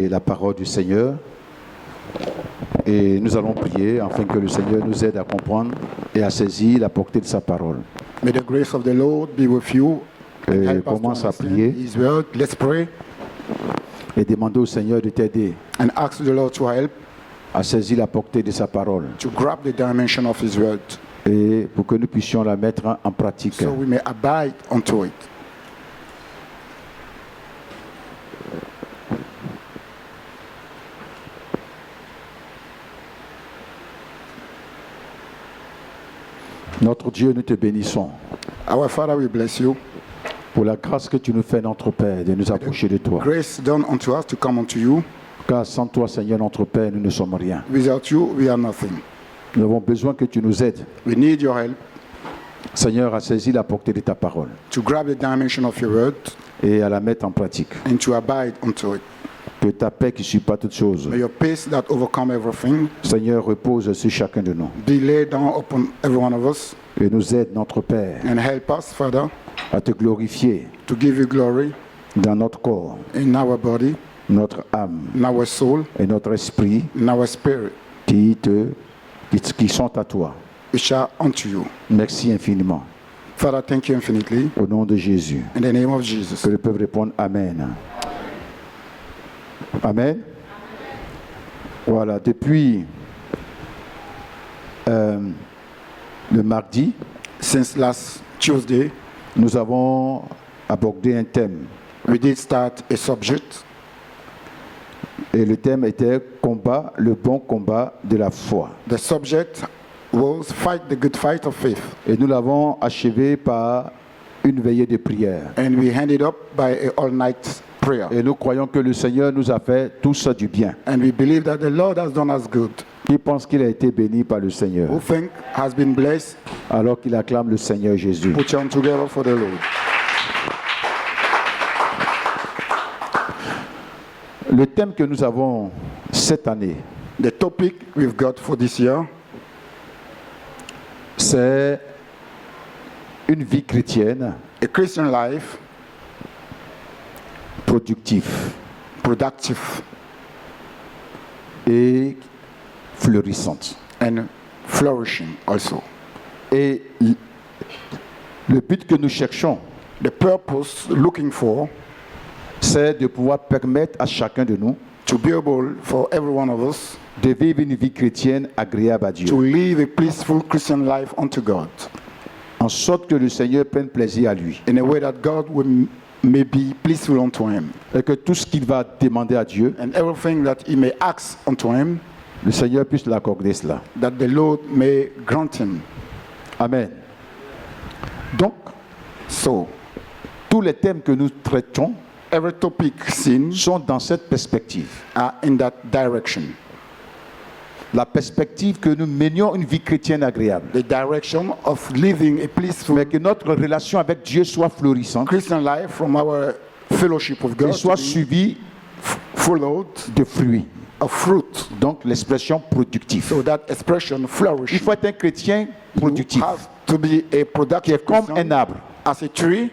Et la parole du Seigneur. Et nous allons prier afin que le Seigneur nous aide à comprendre et à saisir la portée de sa parole. May the grace of the Lord be with you. Et Help us to commence à understand prier His word. Let's pray et demander au Seigneur de t'aider and ask the Lord to help à saisir la portée de sa parole to grab the dimension of His word, et pour que nous puissions la mettre en pratique. so we may abide unto it. Notre Dieu, nous te bénissons Our Father, we bless you. pour la grâce que tu nous fais, notre Père, de nous approcher de toi. Grace done unto us to come unto you. Car sans toi, Seigneur, notre Père, nous ne sommes rien. Without you, we are nothing. Nous avons besoin que tu nous aides, We need your help Seigneur, à saisir la portée de ta parole to grab the dimension of your word et à la mettre en pratique. and to abide unto it. Que ta paix qui suit pas toutes choses, May your peace that overcome everything Seigneur, repose sur chacun de nous be laid down upon every one of us et nous aide, notre Père, and help us, Father, à te glorifier to give you glory dans notre corps, in our body, notre âme in our soul, et notre esprit in our spirit, qui sont à toi. which are unto you. Merci infiniment. Father, thank you infinitely. Au nom de Jésus. In the name of Jesus. Que le peuple réponde Amen. Amen. Voilà, depuis le mardi, Since last Tuesday, nous avons abordé un thème. we did start a subject, Et le thème était combat, le bon combat de la foi. the subject was fight the good fight of faith, Et nous l'avons achevé par une veillée de prière. and we ended up by a all-night prayer. Et nous croyons que le Seigneur nous a fait tous du bien. And we believe that the Lord has done us good. Qui pense qu'il a été béni par le Seigneur, Who think has been blessed, alors qu'il acclame le Seigneur Jésus. put your hand together for the Lord. Le thème que nous avons cette année, The topic we've got for this year c'est une vie chrétienne a Christian life, productive productive et fleurissante. and flourishing also. Et le but que nous cherchons, The purpose looking for c'est de pouvoir permettre à chacun de nous to be able for every one of us de vivre une vie chrétienne agréable à to Dieu, live a peaceful Christian life unto God, en sorte que le Seigneur prenne plaisir à lui in a way that God may be pleaseful unto him, et que tout ce qu'il va demander à Dieu, and everything that he may ask unto him, le Seigneur puisse l'accorder cela. that the Lord may grant him. Amen. Donc, So, tous les thèmes que nous traitons every topic seen sont dans cette perspective. are in that direction. La perspective que nous menions une vie chrétienne agréable, The direction of living a peaceful mais que notre relation avec Dieu soit florissante Christian life from our fellowship with et God soit to be suivie followed de fruits. of fruit. Donc l'expression productive. So that expression Il flourish. faut être un chrétien You productif, have to be a qui productive est comme Christian un arbre as a tree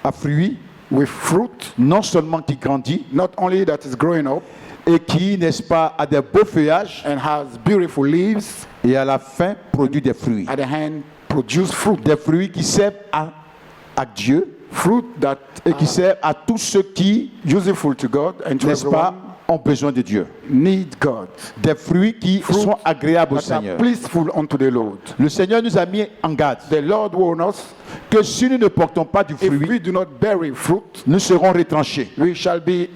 à fruits, with fruit, non seulement qui grandit not only that is growing up et qui, n'est-ce pas, a des beaux feuillages and has beautiful leaves, et à la fin produit des fruits. at the hand produce fruit. Des fruits qui servent à Dieu Fruit that et qui servent à tous ceux qui, useful to God and to n'est-ce pas, everyone ont besoin de Dieu. need God. Des fruits qui Fruits sont agréables au That are Seigneur. pleaseful unto the Lord. Le Seigneur nous a mis en garde The Lord warn us, que si nous ne portons pas du if fruit, we do not bear fruit, nous serons retranchés, we shall be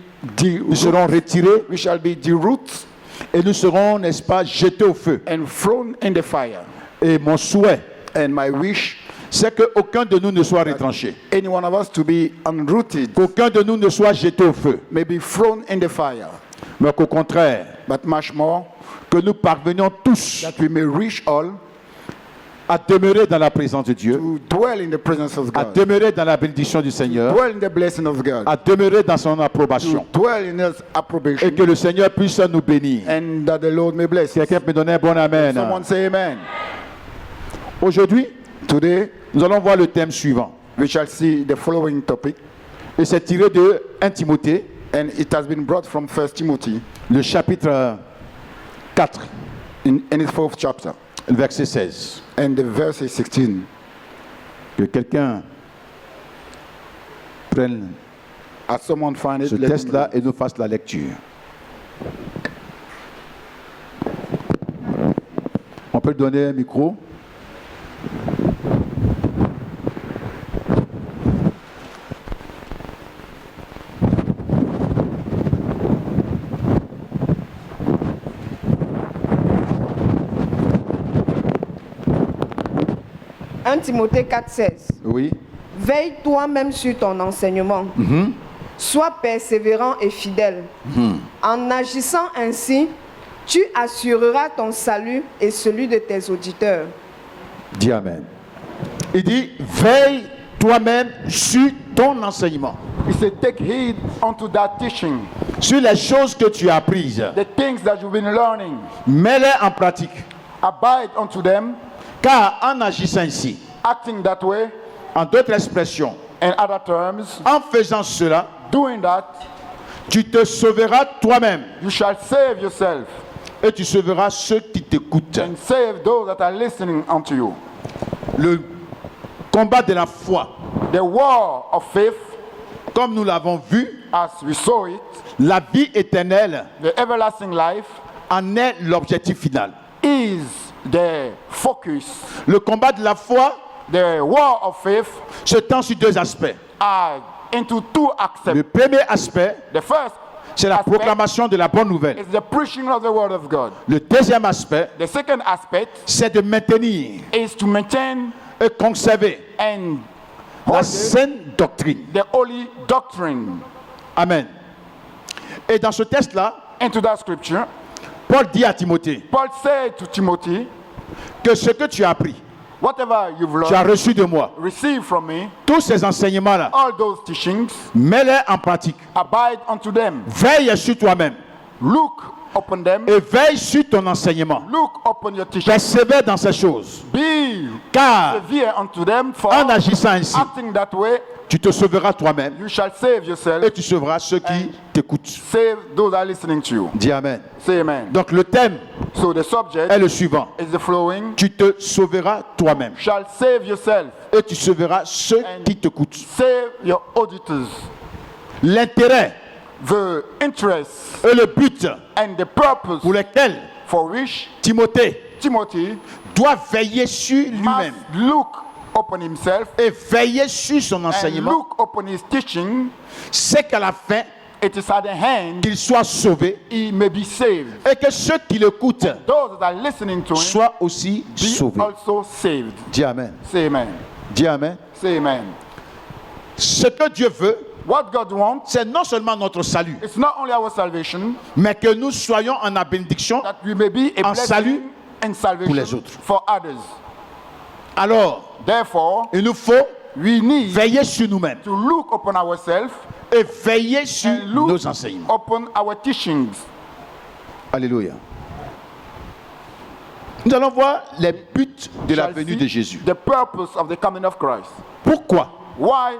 nous serons retirés we shall be the roots et nous serons, n'est-ce pas, jetés au feu. and thrown in the fire. Et mon souhait, And my wish, c'est qu'aucun de nous ne soit retranché, any one of us to be unrooted, qu'aucun de nous ne soit jeté au feu, may be thrown in the fire, mais qu'au contraire, but much more, que nous parvenions tous that we may reach all à demeurer dans la présence de Dieu, to dwell in the presence of à God, demeurer dans la bénédiction du Seigneur, dwell in the blessing of God, à demeurer dans son approbation, to dwell in His approbation, et que le Seigneur puisse nous bénir. and that the Lord may bless us. Quelqu'un peut donner un bon amen. Someone say amen. Aujourd'hui, Today, nous allons voir le thème suivant. we shall see the following topic. Et c'est tiré de 1 Timothée, And it has been brought from 1 Timothy le chapitre 4, in its 4th chapter. le verset 16. And the verse is 16. Que quelqu'un prenne As someone find it, ce let him texte-là read. et nous fasse la lecture. On peut donner un micro. « 1 Timothée 4,16. Oui. Veille toi-même sur ton enseignement. Sois persévérant et fidèle. En agissant ainsi, tu assureras ton salut et celui de tes auditeurs. Dis Amen. Il dit, veille toi-même sur ton enseignement, He said, take heed unto that teaching, sur les choses que tu as apprises. the things that you've been learning. Mets-les en pratique. Abide unto them, Car en agissant ainsi, acting that way. en d'autres expressions, In other terms, en faisant cela, doing that, tu te sauveras toi-même you shall save yourself et tu sauveras ceux qui t'écoutent. and save those that are listening unto you. Le combat de la foi, The war of faith, comme nous l'avons vu, as we saw it, la vie éternelle the everlasting life, en est l'objectif final. is the focus. Le combat de la foi The war of faith se tend sur deux aspects. are into two aspects. Le premier aspect, The first c'est la aspect proclamation de la bonne nouvelle. is the preaching of the word of God. Le deuxième aspect, The second aspect c'est de maintenir is to maintain et conserver and la hold saine doctrine. the holy doctrine. Amen. Et dans ce texte-là, Into that scripture, Paul dit à Timothée Paul said to Timothy, que ce que tu as appris, whatever you've tu as learned, reçu de moi, receive from me, tous ces enseignements-là, all those teachings, mets-les en pratique. abide unto them. Veille sur toi-même Look upon them. et veille sur ton enseignement. Look upon your teachings. Persévère dans ces choses, Be car severe unto them, for en agissant ainsi, acting that way, tu te sauveras toi-même you shall save yourself, et tu sauveras ceux qui t'écoutent. save those that are listening to you. Dis Amen. Say amen. Donc le thème So the subject est le suivant. is the following. Tu te sauveras toi-même Shall save yourself, et tu sauveras ceux qui t'écoutent. save your auditors. L'intérêt The interest et le but and the purpose pour lesquels for which Timothée Timothy doit veiller sur lui-même must look upon himself et veiller sur son and enseignement, look upon his teaching, c'est qu'à la fin, it is at the hand qu'il soit sauvé he may be saved. et que ceux qui l'écoutent Those that are listening to him soient aussi be sauvés. also saved. Dis Amen. Say amen. Dis Amen. Say amen. Ce que Dieu veut, What God wants, c'est non seulement notre salut, it's not only our salvation, mais que nous soyons en bénédiction. that we may be a En salut blessing and pour salvation les autres. for others. Alors, Therefore, il nous faut we need veiller sur nous-mêmes to look upon ourselves et veiller sur and look nos enseignements. upon our teachings. Alléluia. Nous allons voir les buts de la Shall venue see de Jésus. The purpose of the coming of Christ. Pourquoi Why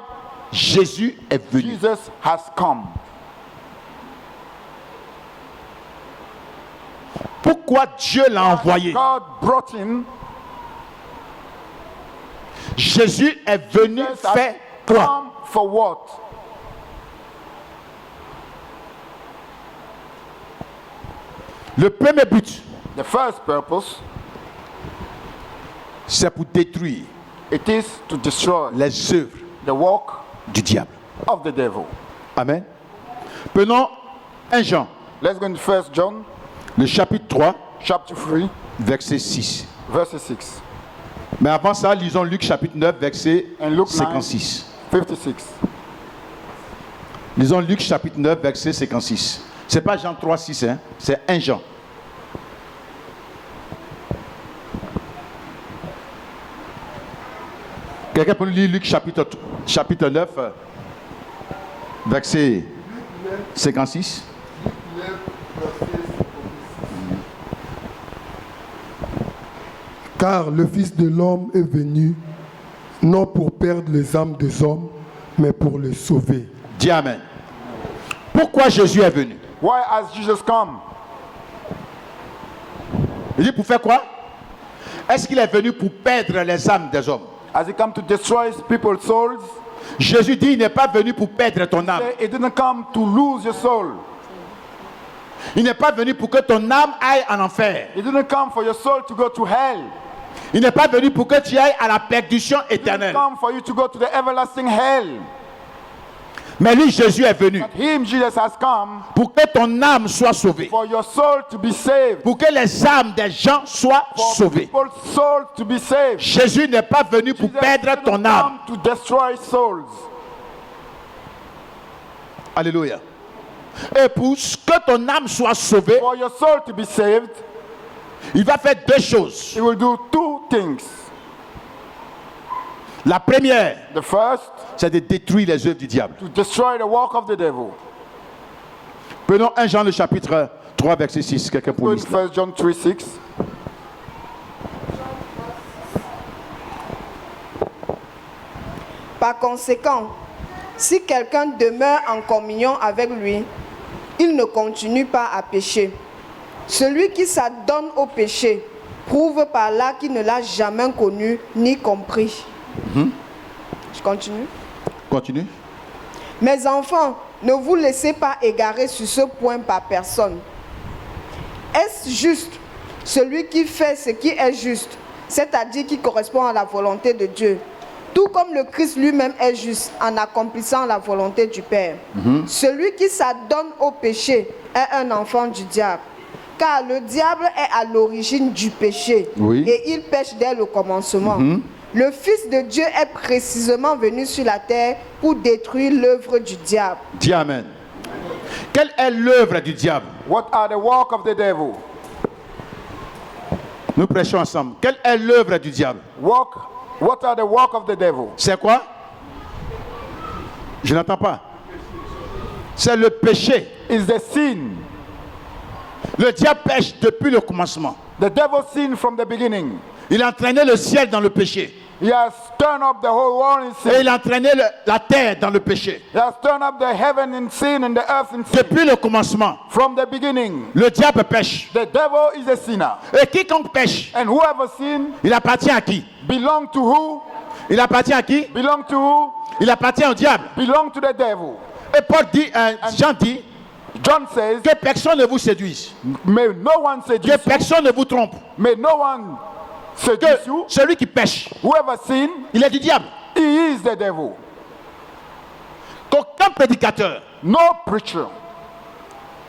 Jésus est venu? Jesus has come. Pourquoi Dieu l'a envoyé? God brought him. Jésus est venu Jesus has faire quoi? come for what? Le premier but, The first purpose, c'est pour détruire it is to destroy les œuvres the work du diable. of the devil. Amen. Prenons 1 Jean, Let's go into 1 John le chapitre 3, chapter 3, verset 6. verse 6 Mais avant ça, lisons Luc chapitre 9, verset and Luke 9, 56. 56. Lisons Luc chapitre 9, verset 56. C'est pas Jean 3, 6, hein? C'est 1 Jean. Quelqu'un peut lire Luc chapitre 9, verset 56. Car le Fils de l'homme est venu, non pour perdre les âmes des hommes, mais pour les sauver. Dis Amen. Pourquoi Jésus est venu? Why has Jesus come? Il dit pour faire quoi? Est-ce qu'il est venu pour perdre les âmes des hommes? Has he come to destroy people's souls? Jésus dit il n'est pas venu pour perdre ton âme. He didn't come to lose your soul. Il n'est pas venu pour que ton âme aille en enfer. He didn't come for your soul to go to hell. Il n'est pas venu pour que tu ailles à la perdition He didn't éternelle. come for you to go to the everlasting hell. Mais lui, Jésus est venu But him, Jesus, has come pour que ton âme soit sauvée. for your soul to be saved. Pour que les âmes des gens soient For sauvées. people's soul to be saved. Jésus n'est pas venu pour Jesus perdre didn't ton âme. come to destroy souls. Alléluia. Et pour que ton âme soit sauvée, For your soul to be saved, il va faire deux choses. he will do two things. La première, The first, c'est de détruire les œuvres du diable. to destroy the work of the devil. Prenons 1 Jean le chapitre 3 verset 6. Quelqu'un pour Go in lire cela. 1 John 3:6. Par conséquent, si quelqu'un demeure en communion avec lui, il ne continue pas à pécher. Celui qui s'adonne au péché prouve par là qu'il ne l'a jamais connu ni compris. Je continue. Continue. Mes enfants, ne vous laissez pas égarer sur ce point par personne. Est-ce juste celui qui fait ce qui est juste, c'est-à-dire qui correspond à la volonté de Dieu, tout comme le Christ lui-même est juste en accomplissant la volonté du Père. Celui qui s'adonne au péché est un enfant du diable, car le diable est à l'origine du péché, Oui. et il pêche dès le commencement. Le Fils de Dieu est précisément venu sur la terre pour détruire l'œuvre du diable. Dis Amen. Quelle est l'œuvre du diable? What are the work of the devil? Nous prêchons ensemble. Quelle est l'œuvre du diable? What are the work of the devil? C'est quoi? Je n'entends pas. C'est le péché. Is the sin. Le diable pêche depuis le commencement. The devil sinned from the beginning. Il a entraîné le ciel dans le péché. He has turned up the whole world in Et sin. il a entraîné la terre dans le péché. He has turned up the heaven in sin and the earth in sin. Depuis le commencement, From the beginning, le diable pêche. the devil is a sinner. Et quiconque pêche, And whoever sin il appartient à qui? belong to who? Il appartient à qui? Belong to who? Il appartient au diable. Belong to the devil. Et Paul dit, Jean dit, John says, que personne ne vous séduise. may no one Que seduce you. personne ne vous trompe. May no one Que seduce you. celui qui pêche, Whoever sin, il est du diable. he is the devil. Qu'aucun prédicateur, No preacher,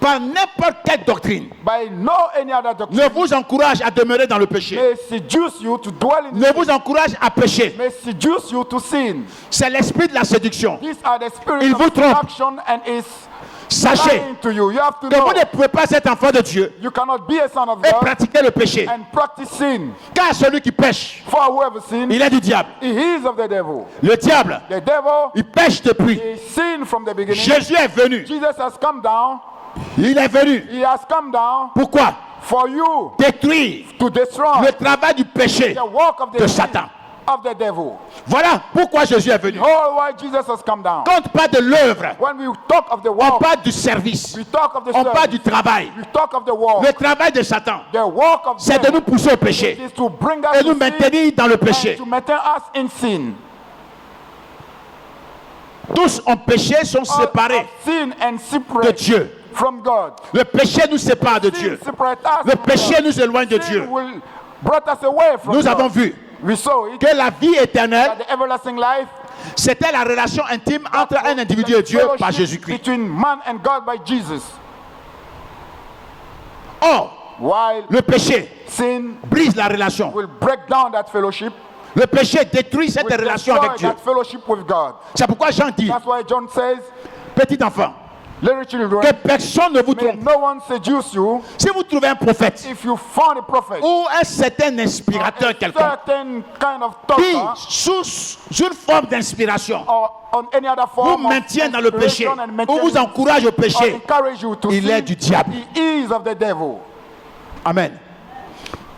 par n'importe quelle doctrine, by no any other doctrine, ne vous encourage à demeurer dans le péché. may seduce you to dwell in Ne vous encourage à pécher. may seduce you to sin. C'est l'esprit de la séduction. These are the spirits Il of vous trompe. seduction and is Sachez lying to you. You have to que vous know ne pouvez pas être enfant de Dieu you cannot be a son of et God pratiquer le péché. and practice sin. Car celui qui pêche, For whoever sin, il est du diable. he is of the devil. Le diable, The devil, il pêche depuis. he sinned from the beginning. Jésus est venu. Jesus has come down. Il est venu. He has come down Pourquoi? for you Détruire to destroy le travail du péché the work of de the sin Satan. of the devil. Voilà pourquoi Jésus est venu. All why Jesus has come down. Quand on parle de l'œuvre, When we talk of the on work, parle du service. we talk of the On parle du service, travail. we talk of the work. Le travail de Satan, The work of c'est de nous devil pousser au péché is to bring us et nous to sin maintenir dans le péché. and to maintain us in sin. Tous ont péché, sont All séparés have sinned and de separate Dieu. from God. Le péché nous sépare de Sin Dieu. separate us Le from péché God. nous éloigne de Sin Dieu. will brought us away from Nous God. avons vu We saw it, que la vie éternelle, that the everlasting life c'était la relation intime entre un individu et Dieu par Jésus-Christ. between man and God by Jesus. Or, While le péché sin brise la relation. will break down that fellowship, Le péché détruit cette will relation destroy avec Dieu. that fellowship with God. C'est pourquoi Jean dit, That's why John says, petit enfant, little children, que personne ne vous may trompe. no one seduce you. Si vous trouvez un prophète If you found a prophet, ou un certain inspirateur a quelconque certain kind of qui, talker, sous une forme d'inspiration, or on any other vous form maintient of dans le péché inspiration and ou maintain vous you, encourage au or péché, encourage you to il sin, est du diable. he is of the devil. Amen.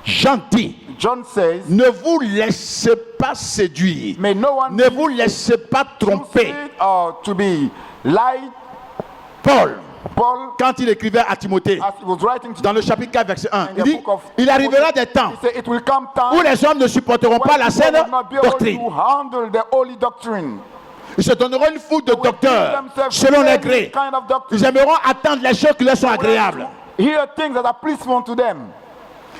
Jean dit, John says, ne vous laissez pas séduire, may no one ne vous laissez pas tromper. or to be lied Paul, Paul, quand il écrivait à Timothée, as he was writing to dans le chapitre 4, verset 1, in il the dit, book of il arrivera des temps he said, it will come time où les hommes ne supporteront pas when la people saine will not be able doctrine. to handle the holy doctrine. Ils se donneront une foule de They will docteurs give themselves selon les any grés. kind of doctrine. Ils aimeront attendre les choses qui leur sont They will agréables. hear things that are pleasing to them.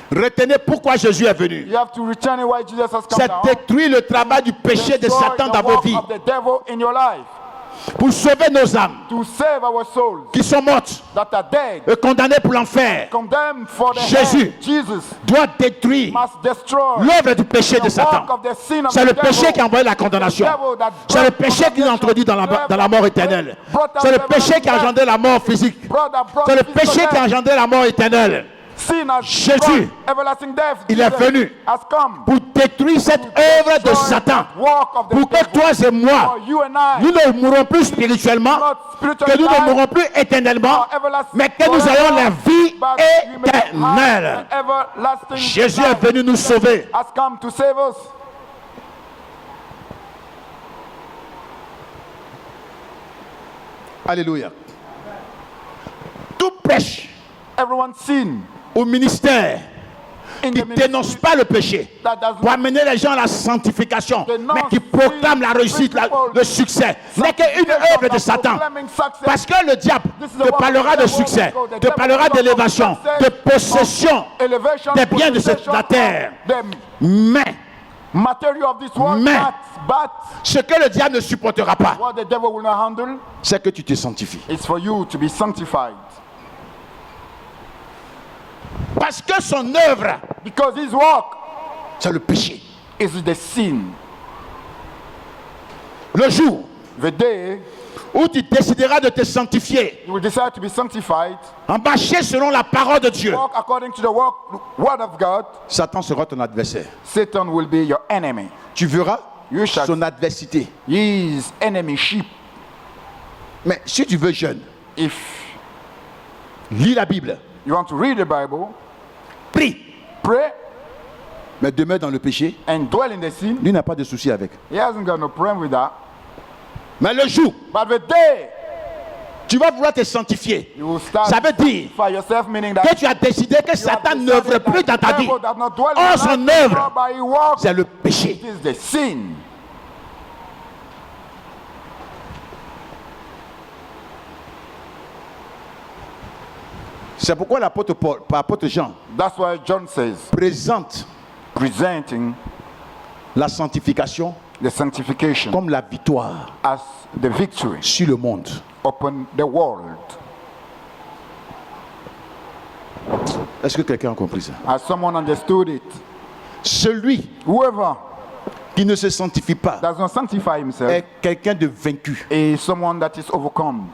Retenez pourquoi Jésus est venu. You have to return it why Jesus has come C'est down. détruire le travail du péché de Destroy Satan the dans vos work vies of the devil in your life. pour sauver nos âmes To save our souls qui sont mortes that are dead. et condamnées pour l'enfer. Condemned for the Jésus hell. Jesus doit détruire must destroy l'œuvre du péché de the Satan. work of the sin of C'est the le péché devil. qui a envoyé la condamnation. The devil that C'est le brought péché qui l'a introduit dans la mort éternelle. C'est le péché qui a engendré la mort physique. C'est le péché qui a engendré la mort éternelle. Sin has Jésus, brought everlasting death. il est Jesus venu has come pour détruire cette œuvre de destroy Satan. that work of the Pour que devil. toi et moi, For you and I, nous ne mourrons plus spirituellement, not spiritually que nous ne alive, mourrons plus éternellement, or everlasting mais que nous forever, ayons la vie but we may have éternelle. an everlasting Jésus life. est venu nous sauver. Has come to save us. Alléluia. Tout prêche Everyone sin au ministère in qui the ne ministry dénonce pas le péché that does pour not amener les gens à la sanctification, dénonce mais qui proclame la réussite, le succès, n'est qu'une œuvre de Satan. Parce que le diable te parlera de succès, te parlera d'élévation, de possession des biens de la terre. Mais material of this world, Mais- but ce que le diable ne supportera pas, what the devil will not handle c'est que tu te sanctifies. is for you to be sanctified. Parce que son œuvre, Because his work c'est le péché. is the sin. Le jour The day où tu décideras de te sanctifier, you will decide to be sanctified, en marcher selon la parole de Dieu, walk according to the word of God, Satan sera ton adversaire. Satan will be your enemy. Tu verras You shall son adversité. his enemy sheep. Mais si tu veux jeune, If lis la Bible, you want to read the Bible, prie, pray mais demeure dans le péché. and dwell in the sin, Lui n'a pas de souci avec. he hasn't got no problem with that. Mais le jour, But the day tu vas vouloir te sanctifier. you will start Ça veut dire for yourself, meaning que that tu as décidé que you have Satan decided n'œuvre plus that dans ta the vie. devil does not dwell in Or your son life, œuvre, but he walks. c'est le péché. It is the sin. C'est pourquoi l'apôtre Jean That's why John says, présente presenting la sanctification the sanctification comme la victoire as the victory sur le monde. upon the world. Est-ce que quelqu'un a compris ça? Has someone understood it? Celui Whoever qui ne se sanctifie pas does not sanctify himself est quelqu'un de vaincu. is someone that is overcome.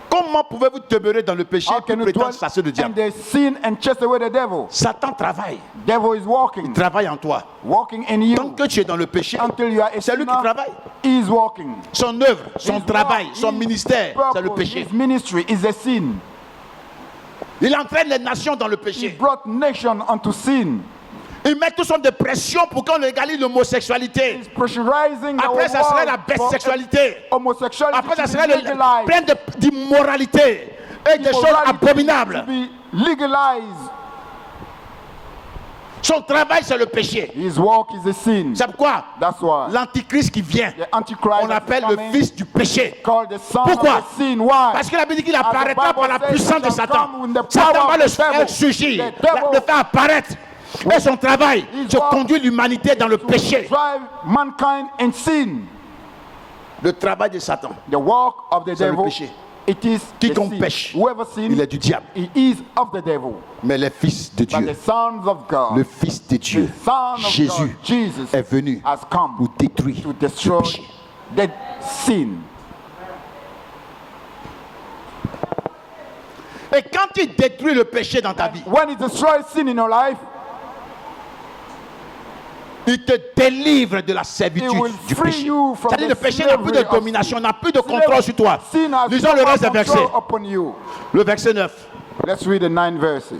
Comment pouvez-vous demeurer dans le péché How qui can you prétend dwell chasser le in diable? the sin and chase away the devil? Satan travaille. Devil is walking Travaille en toi. in Tant you que tu es dans le péché, until you are a c'est lui qui sinner. travaille. He is walking. Son œuvre, son His travail, work, son his ministère, c'est le purpose, péché. his ministry is a sin. Il entraîne les nations dans le He péché. brought nation unto sin. Il met toutes sortes de pressions pour qu'on légalise l'homosexualité. He's pressurizing the Après, ça serait la world for bêtesexualité. homosexuality Après, ça to serait be legalized. plein d'immoralité et des choses Immorality abominables. to be legalized. Son travail, c'est le péché. His work is a sin. C'est pourquoi That's why l'antichrist qui vient, the Antichrist on l'appelle le fils du péché. called the son Pourquoi? of the sin. Why? Parce que la Bible dit qu'il As the apparaîtra Bible par la says, puissance he de shall Satan. come with the Satan power va of le the devil. faire surgir, The devil le faire apparaître. Et son travail, c'est work conduire l'humanité dans le péché. drive mankind in sin. Le travail de Satan, The work of the c'est le devil, péché. it is Quiconque the sin. pêche, Whoever sins, il est du diable. he is of the devil. Mais les fils de But Dieu, the sons of God, le Fils de Dieu, the Son of Jésus, God, Jesus, est venu has come pour détruire to le destroy péché. the sin. Et quand il détruit le péché dans ta vie, When he destroys sin in your life, il te délivre de la he servitude will du free péché. you from C'est-à-dire the le péché n'a plus de slavery of domination, sin. n'a plus de contrôle sur toi. Sin has Lisons le no reste des control versets. upon you. Le verset 9. Let's read the 9 verses.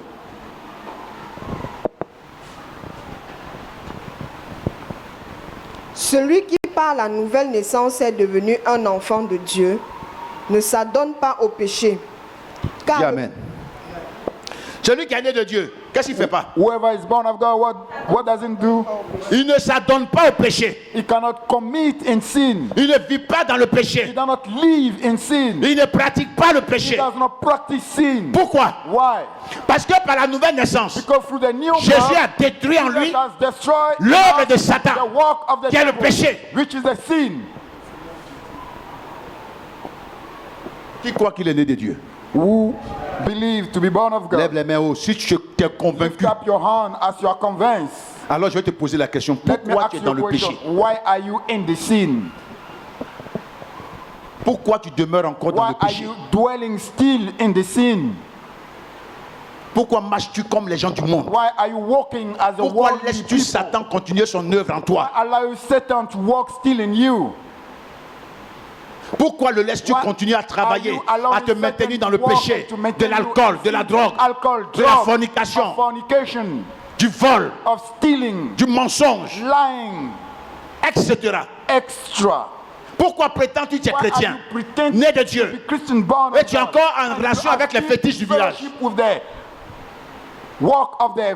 Celui qui par la nouvelle naissance est devenu un enfant de Dieu ne s'adonne pas au péché. Car Dis Amen. Celui qui est né de Dieu, qu'est-ce qu'il ne fait pas? Whoever is born of God, what does he do? Il ne s'adonne pas au péché. He cannot commit in sin. Il ne vit pas dans le He péché. does not live in sin. Il ne pratique pas le He péché. does not practice sin. Pourquoi? Why? Parce que par la nouvelle naissance, Because through the new Jésus birth, a détruit en lui Jesus has destroyed l'œuvre de Satan, the work of the qui est le devil, péché. which is the sin. Qui croit qu'il est né de Dieu? Who believe to be born of Lève God? les mains haut. Si tu t'es Lift convaincu, up your hand as you are convinced. alors je vais te poser la question. Let me Pourquoi ask tu es you dans a le question. péché? Why are you in the sin? Pourquoi tu demeures encore dans Why le are péché? you dwelling still in the sin? Pourquoi marches-tu comme les gens du monde? Why are you walking as a Pourquoi worldly laisses-tu people? Satan continuer son œuvre en toi? Allow Satan to walk still in you. Pourquoi le laisses-tu Why continuer à travailler, are you allowing à te maintenir Satan dans le to walk péché, and to de maintain l'alcool, you de la drogue, alcohol, de la drugs, fornication, of fornication, du vol, of stealing, du mensonge, lying, etc. extra? Pourquoi prétends-tu que tu es Why are chrétien, you pretending né de to Dieu, be Christian born et of tu es God, encore en and relation you are avec les still fétiches du in village? fellowship with the work of the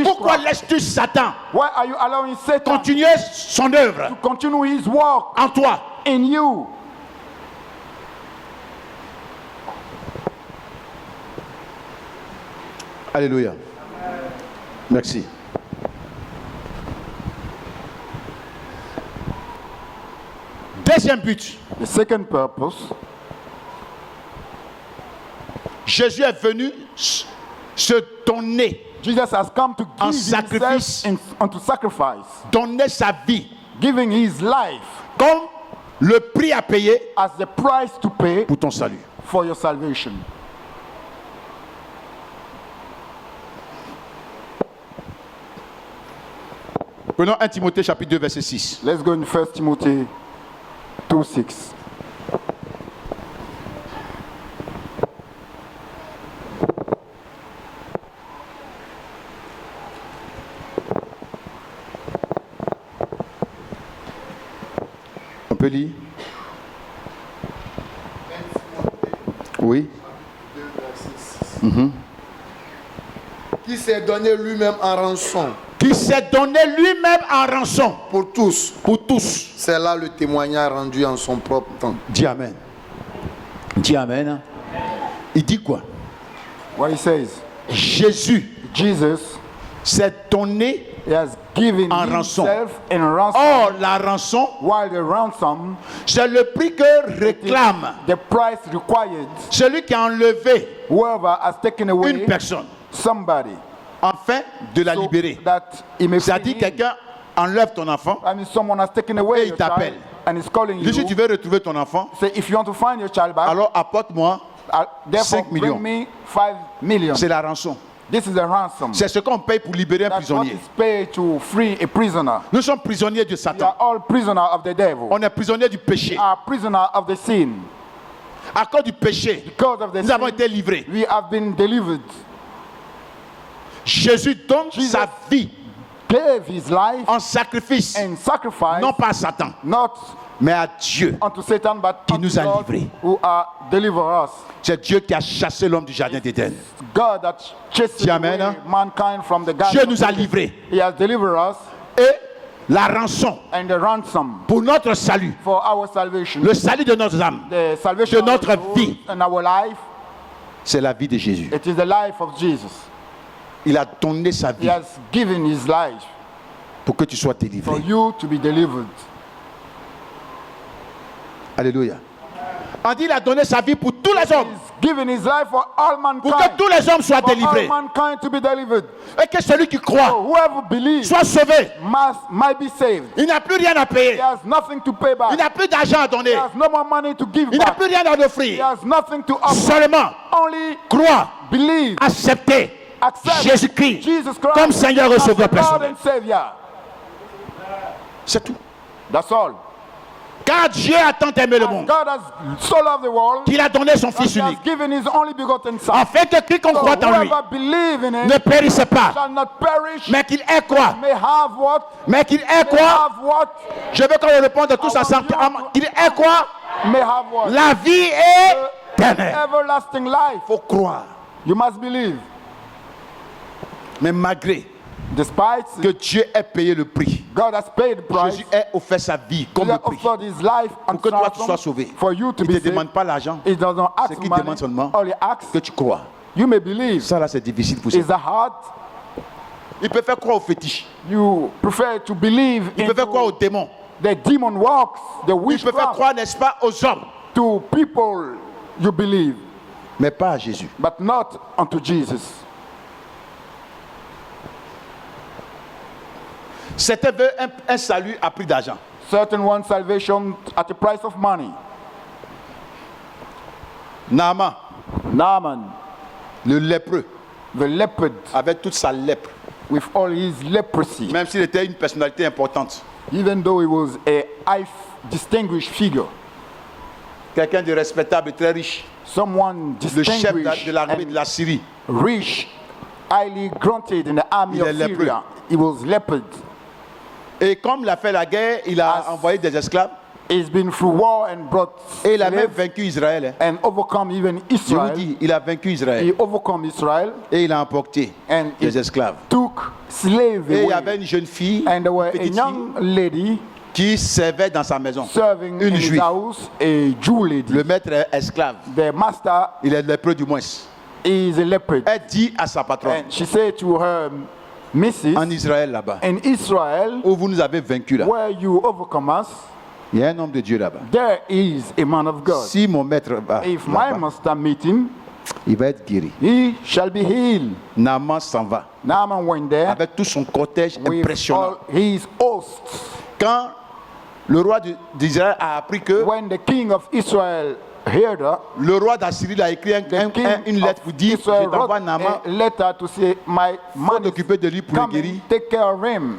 Pourquoi witchcraft? laisses-tu Satan Why are you allowing Satan continuer son œuvre to continue his work en toi? in you? Alléluia. Merci. Deuxième but. The second purpose, Jésus est venu se donner, Jesus has come to En give sacrifice. himself unto sacrifice, donner sa vie giving his life comme le prix à payer as the price to pay pour ton salut. for your salvation. Prenons 1 Timothée chapitre 2 verset 6. Let's go in 1 Timothy 2:6. On peut lire? Oui. Qui s'est donné lui-même en rançon Qui s'est donné lui-même en rançon pour tous. pour tous. C'est là le témoignage rendu en son propre temps. Dis Amen. Dis Amen. Il dit quoi? What he says, Jésus Jesus, s'est donné. he has given En rançon. himself in ransom, Or, la rançon, while the ransom, c'est le prix que réclame the price required, celui qui a enlevé whoever has taken away une personne somebody, afin de la so libérer. that he may C'est-à-dire, free him. quelqu'un enlève ton enfant. I mean, someone has taken away Et il your child t'appelle. and is calling Dis, si tu you. veux retrouver ton enfant, Say, if you want to find your child back, alors apporte-moi. therefore 5 millions. bring me 5 million. C'est la rançon. This is a ransom. C'est ce qu'on paye pour libérer un That's what prisonnier. is paid to free a prisoner. Nous sommes prisonniers de We Satan. are all prisoners of the devil. On est prisonniers du péché. We are prisoners of the sin. À cause du péché, Because of the nous avons sin, été livrés. we have been delivered. Jésus donne Jesus sa vie Gave his life en sacrifice, and sacrifice, non pas à Satan, not mais à Dieu. unto Satan, but Qui unto nous a God livrés. who deliver us. C'est Dieu qui a chassé l'homme du jardin d'Éden. God that chases Dis amen, away hein? mankind from the garden. Dieu of nous a Eden. livrés. He has delivered us, Et la rançon and the ransom pour notre salut, for our salvation, le salut de nos âmes, the salvation de notre of our vie. souls and our life, c'est la vie de Jésus. it is the life of Jesus. Il a donné sa He vie has given his life pour que tu sois for délivré. you to be delivered. Alléluia. On dit il a donné sa vie pour tous les hommes, He's given his life for all pour mankind. que tous les hommes soient For all délivrés. mankind to be delivered. Et que celui qui So croit whoever believes soit sauvé. might be saved. Il n'a plus rien à He payer. has nothing to pay Il back. n'a plus d'argent à He donner. has no more money to give Il n'a back. plus rien à He offrir. has nothing to offer. Seulement Only croire, believe, accepter accept Jésus-Christ Jesus Christ comme Seigneur et as Sauveur the Lord personnel. and Savior. C'est tout. That's all. Car Dieu a tant aimé le As monde God has so loved the world, qu'il a donné son that Fils He has unique, given His only begotten Son. afin que quiconque So croit en lui whoever believes in ne Him périsse pas, shall not perish, mais qu'il ait quoi? may have what? Mais qu'il ait May quoi? have what? Je veux qu'on réponde tous ensemble. Qu'il ait quoi? may have what? La vie éternelle. Everlasting life. Il faut croire. You must believe. Mais malgré Despite que Dieu ait payé le prix, God has paid the price, Jésus ait offert sa vie comme He le has prix offered His life and pour que toi tu ransom sois sauvé. for you to Il be ne te saved. demande pas l'argent, He doesn't ce ask qu'il money. demande seulement All He asks, que tu crois. you may believe. Ça là c'est difficile pour ça. Is a heart. Il peut faire croire aux fétiches. You prefer to believe Il peut faire croire aux démons. the demon works, the Il peut faire witchcraft croire, n'est-ce pas, aux hommes. to people you believe, Mais pas à Jésus. but not unto Jesus. Certains veulent un salut à prix d'argent. Certain one salvation at the price of money. Naaman, Naaman, le lépreux, the leopard, avec toute sa lèpre, with all his leprosy, même s'il était une personnalité importante, even though he was a high distinguished figure, quelqu'un de respectable et très riche, someone le chef distinguished de l'armée and de la Syrie, rich, highly granted in the army Il of est lépreux. Syria. He was leopard. et comme il a fait la guerre, il a As- envoyé des esclaves He's been through war and brought et il a même slaves vaincu Israël. Hein. and overcome even Je vous Israel. dis, il a vaincu Israël He overcome Israel et il a emporté and he des esclaves. took slave Et il y avait away. une jeune fille, And there were a petite young fille, lady qui servait dans sa maison. serving Une in his juive. house, a Jew lady. Le maître est esclave. The master Il est lépreux du moins. is a leopard. Elle dit à sa patronne, And she said to her missus, en Israël là-bas, in Israel, où vous nous avez vaincus là, where you overcome us, il y a un homme de Dieu là-bas. there is a man of God. Si mon maître va, If my là-bas, master meet him, il va être guéri. he shall be healed. Naaman s'en va Naaman went there avec tout son cortège with impressionnant. all his hosts. Quand le roi d'Israël a appris que When the king of Israel heard her, le roi d'Assyrie a écrit une lettre pour dire, je Israel wrote t'envoie Naaman, a letter to say, my faut man is t'occuper de lui pour le coming, guérir. take care of him.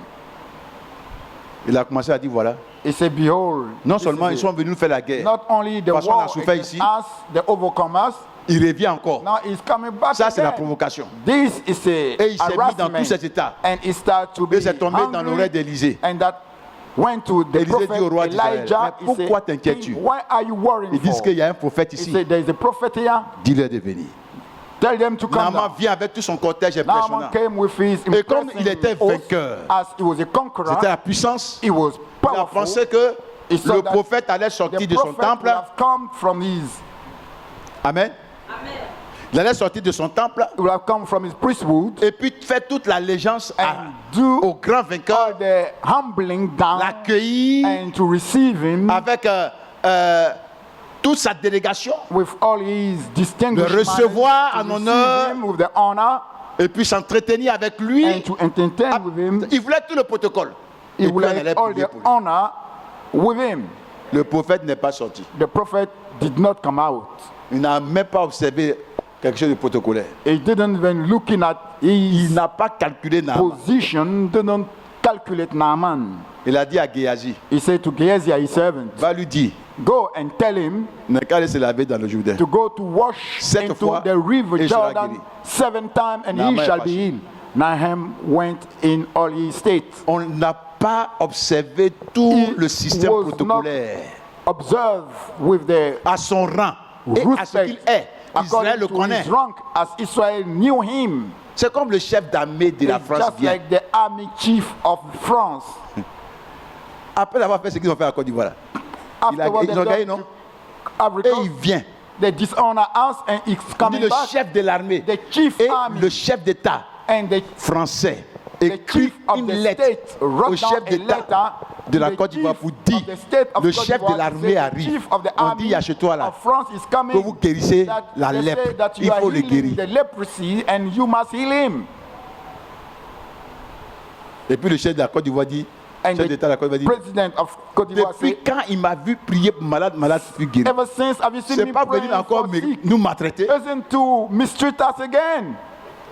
Il a commencé à dire, voilà, He said, behold, non this seulement is ils it. sont venus nous faire la guerre, Not only the Parce qu'on a war souffert against ici. us, the overcomers, il revient encore. now he's coming back Ça, c'est la again. provocation. This is a Et il s'est mis dans harassment. tout cet état. And he started to be Et c'est tombé dans hungry, l'oreille d'Élisée. and that went to the Élisée prophet dit au roi d'Israël, Elijah. mais pourquoi he said, t'inquiètes-tu? why are you worrying Ils disent for? qu'il y a un prophète He ici. said, there is a prophet here. Dis-leur de venir. Tell them to come Naaman down. vient avec tout son cortège impressionnant. Naaman came with his Et comme il était impressive host, vainqueur, as he was a conqueror, c'était la puissance. he was Il a powerful. pensé que He saw le that prophète allait the sortir de son prophet temple. would have come from his, Amen. Il allait sortir de son temple would have come from his priesthood et puis faire toute l'allégeance and do au grand vainqueur, all the humbling down l'accueillir and to receive him avec toute sa délégation with all his distinguished Le recevoir manners, to en receive honneur. him with the honor et puis s'entretenir avec lui. and to entertain with him. Il voulait tout le protocole. He Et puis would on like allait all prier the pour lui. honor with him. Le prophète n'est pas sorti. The prophet did not come out. Il n'a même pas observé quelque chose de protocolaire. He didn't even looking at Il his n'a pas calculé Naaman. position, didn't calculate Naaman. Il a dit à Géasi, He said to Gehazi, his servant, va lui dire, go and tell him n'a qu'à aller se laver dans le Jourdain. to go to wash 7 into fois, the river et il sera Jordan guéri. 7 times, and Naaman he est shall pas be sûr. healed. Nahum went in all his state. On n'a pas observé tout He le système was protocolaire Observe with the à son rang et à ce qu'il respect est. Israël according le to connaît. his rank as Israel knew him. C'est comme le chef d'armée de la It's France just vient. like the army chief of France. Après avoir fait ce qu'ils ont fait à Côte d'Ivoire. Afterward, Ils ont gagné, non? Et il vient. they dishonor us, and it's Il dit coming le back. chef de l'armée The chief et army le chef d'État and the français the écrit chief of une the lettre state au wrote chef down a d'État letter de la to the Côte d'Ivoire chief pour dire of the state of le Côte chef de d'Ivoire to l'armée say, the arrive. chief of the On army dit chez-toi là of France is coming, que vous guérissez that la they say lèpre. that you Il are faut le healing guérir. the leprosy and you must heal him. Et puis le chef de la Côte d'Ivoire dit, And chef d'État de la Côte d'Ivoire dit, president of Côte d'Ivoire depuis said, quand il m'a vu prier pour malade, malade fut guéri. ever since have you seen C'est me pas praying venu encore for sick? nous maltraiter. Isn't to mistreat us again?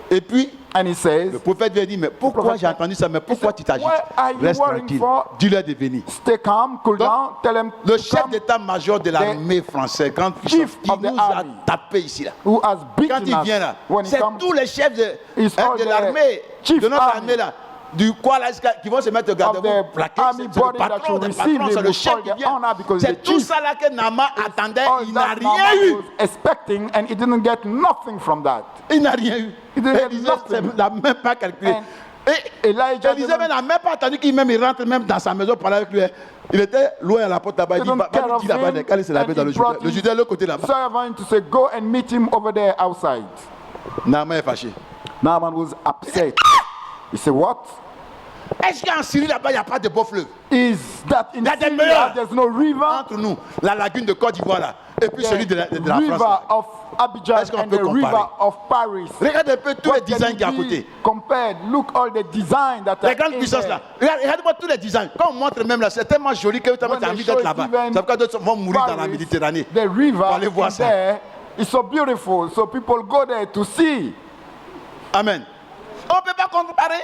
Et puis And he says, le prophète vient dire, mais pourquoi prophète- j'ai entendu ça, mais pourquoi said, tu t'agites? "Why are you Reste worrying tranquille. for?" Dis-leur de venir. stay calm, cool Donc, down, tell him Le to chef come, d'état-major de l'armée française, grande puissance, Chief qui of the nous a army. tapé ici là. who has Quand beaten il us vient là, when he c'est comes. tous les chefs It's all de the l'armée, chief de notre army. armée là, du quoi là, qui vont se mettre au garde-vous, of the plaqué, army c'est le body that patron will des receive patrons, c'est him le with chef all qui the vient. honor because C'est the tout chief ça là que Naaman attendait, all il n'a that rien Naaman eu. was expecting, and he didn't get nothing from that. Il n'a rien eu. He didn't get Élisée nothing. n'a même pas calculé. And Et Elijah Élisée n'a même pas attendu qu'il rentre même dans sa maison pour parler avec lui. Il était loin à la porte là-bas. Il dit, didn't va care lui of dire là-bas, him, quand il s'est lavé and dans he le Judée. brought Le Judée est de l'autre côté là-bas. servant to say, go and meet him over there outside. Naaman est fâché. Naaman was upset. He said, what? Est-ce qu'en Syrie là-bas, il n'y a pas de beau fleuve? Is that in Il y a des Syria meilleurs. there's no river? Entre nous, la lagune de Côte d'Ivoire là, et puis celui de la river France. Là. of Abidjan Est-ce qu'on and peut the comparer? river of Paris. Regarde un peu tous What les can designs it qu'il y a à be côté. compared? Look all the design that Les are grandes in puissances there. là. Regarde-moi tous les designs. Quand on montre même là, c'est tellement joli que tu as When envie they show d'être là-bas. even C'est pourquoi d'autres vont mourir dans la Paris, Méditerranée. The river aller voir in ça. there is so beautiful, so people go there to see. Amen. On ne peut pas comparer.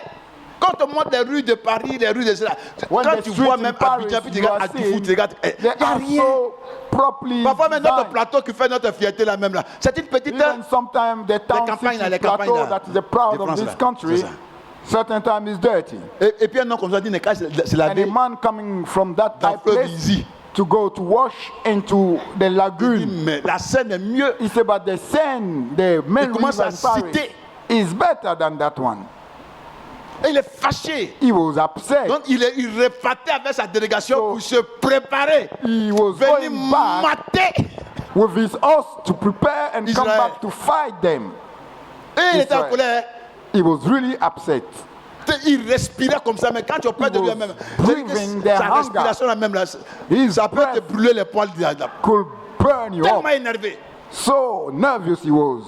Quand on monte les rues de Paris, les rues de cela, When quand the tu streets vois in même Paris, Abidjan, puis tu you regardes are Adifou, seeing, tu regardes, il they n'y a are rien. so properly Parfois même notre designed. plateau qui fait notre fierté là même là, c'est une petite... Even sometimes the town campagnes, city les campagnes, plateau là, that is the proud de of France, this là. country, C'est ça. certain time is dirty. Et puis un nom comme ça dit, c'est la And a vie man coming from that dans type le fleuve place Easy. to go to wash into the Il dit, lagoon. mais la scène est mieux. He said, but the Seine, the main Il commence river à in Paris, citer. is better than that one. Et il est fâché. He was upset. Donc il repartait avec sa délégation So, pour se préparer. He was Venir going back mater. with his horse to prepare and come Israel. back to fight them. Et il était en Israel. colère. He was really upset. Il respirait comme ça, mais quand tu parles de was lui-même, breathing their sa hunger. respiration là même là, His ça peut te breath brûler les poils de la could burn you tellement up. énervé. So nervous he was.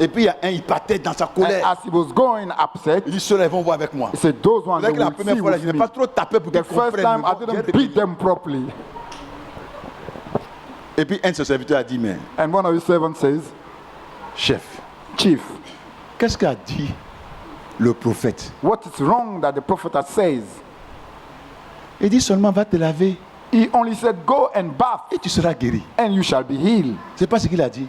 Et puis il y a un, il partait dans sa And colère. as he was going upset, Il dit, ceux-là, ils vont voir avec moi. he said, those ones C'est they que la will première see fois, là, with je n'ai me. pas trop tapé pour The qu'ils first comprennent. time mais I bon, didn't j'ai beat répété. them properly. Et puis un de ses serviteurs a dit, mais And one of his servants says, chef, Chief, qu'est-ce qu'a dit le prophète? what is wrong that the prophet has says? Il dit seulement, va te laver He only said, go and bath et tu seras guéri. and you shall be healed. C'est pas ce qu'il a dit.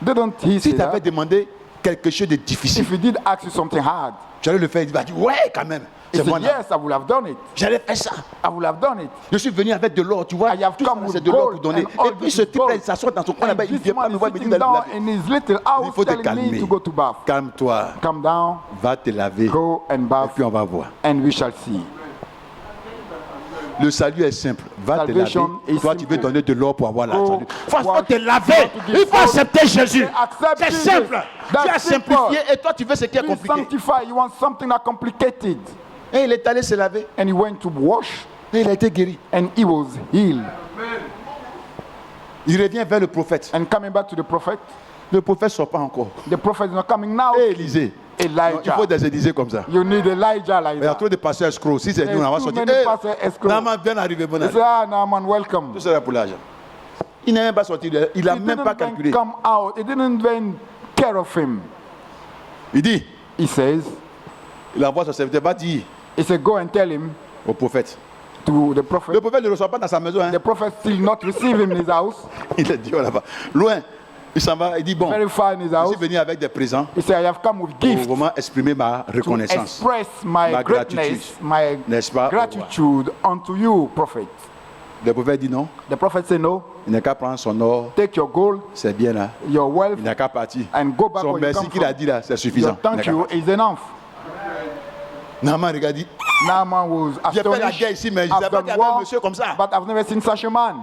Didn't he say Si tu avais that? demandé quelque chose de difficile, If he did ask you something hard, tu allais le faire. Il va dire, ouais, quand même. he C'est said, bon. yes, I will have done it. J'allais faire ça. I will have done it. Je suis venu avec de l'or, tu vois. I have Tout ça, come with c'est de l'or pour gold donner. and all Et puis this ce is type-là, gold. il s'assoit dans son coin And là-bas. Il ne this vient pas man me is voir, il me dit sitting d'aller down laver. in his little Il house faut te telling me calmer. to go to bath. Calme-toi. Come down, Va te laver. go and Et bath, puis on va voir. and we shall see. Le salut est simple. Va te laver. Salvation is Toi, tu veux simple. donner de l'or pour avoir la Go salut. Il faut wash. te laver. You have to give Il faut gold. accepter Jésus. Accept C'est Jesus. simple. Tu That's as simple. simplifié et toi, tu veux ce qui est Be compliqué. sanctified. You want something that complicated. Et il est allé se laver. And he went to wash, Et il a été guéri. and he was healed. Il revient vers le prophète. And coming back to the prophet, Le prophète ne sort pas encore. the prophet is not coming now. Et Élisée. Non, il Elijah. faut des Élysées comme ça. You need Elijah like Il y a that. trop de pasteurs escrocs. Si c'est nous, on va There's too sortir. many pastors escrocs. Naaman, bien arrivé, bon He arrivé. said, ah, Naaman, welcome. Tout ça pour l'argent. Il n'a même pas sorti. Il n'a He même pas didn't calculé. even come out. He didn't even care of him. Il dit, He says, il envoie son serviteur, va dire he said, go and tell him au prophète. to the prophet. Le prophète ne le reçoit pas dans sa maison. Hein. The prophet still not receive him in his house. Il est dit, oh là-bas. Loin. Il s'en va. Il dit, bon, Very far in his je house. suis venu avec des présents He said, I have come with pour gifts vraiment exprimer ma to reconnaissance. express my ma greatness, gratitude. my N'est-ce pas? gratitude unto you, prophet. Le prophète dit non. The prophet said, no, Il n'a qu'à prendre son or. take your gold, C'est bien là. your wealth, Il n'a qu'à partir. and go back Son where you merci come qu'il a from. dit là, c'est Your suffisant. Il n'a thank qu'à you partir. is enough. Naaman regarde, dit, Naaman was j'ai fait la astonished. guerre ici, mais je ne I've savais pas done qu'il y avait un war, monsieur comme ça. but I've never seen such a man.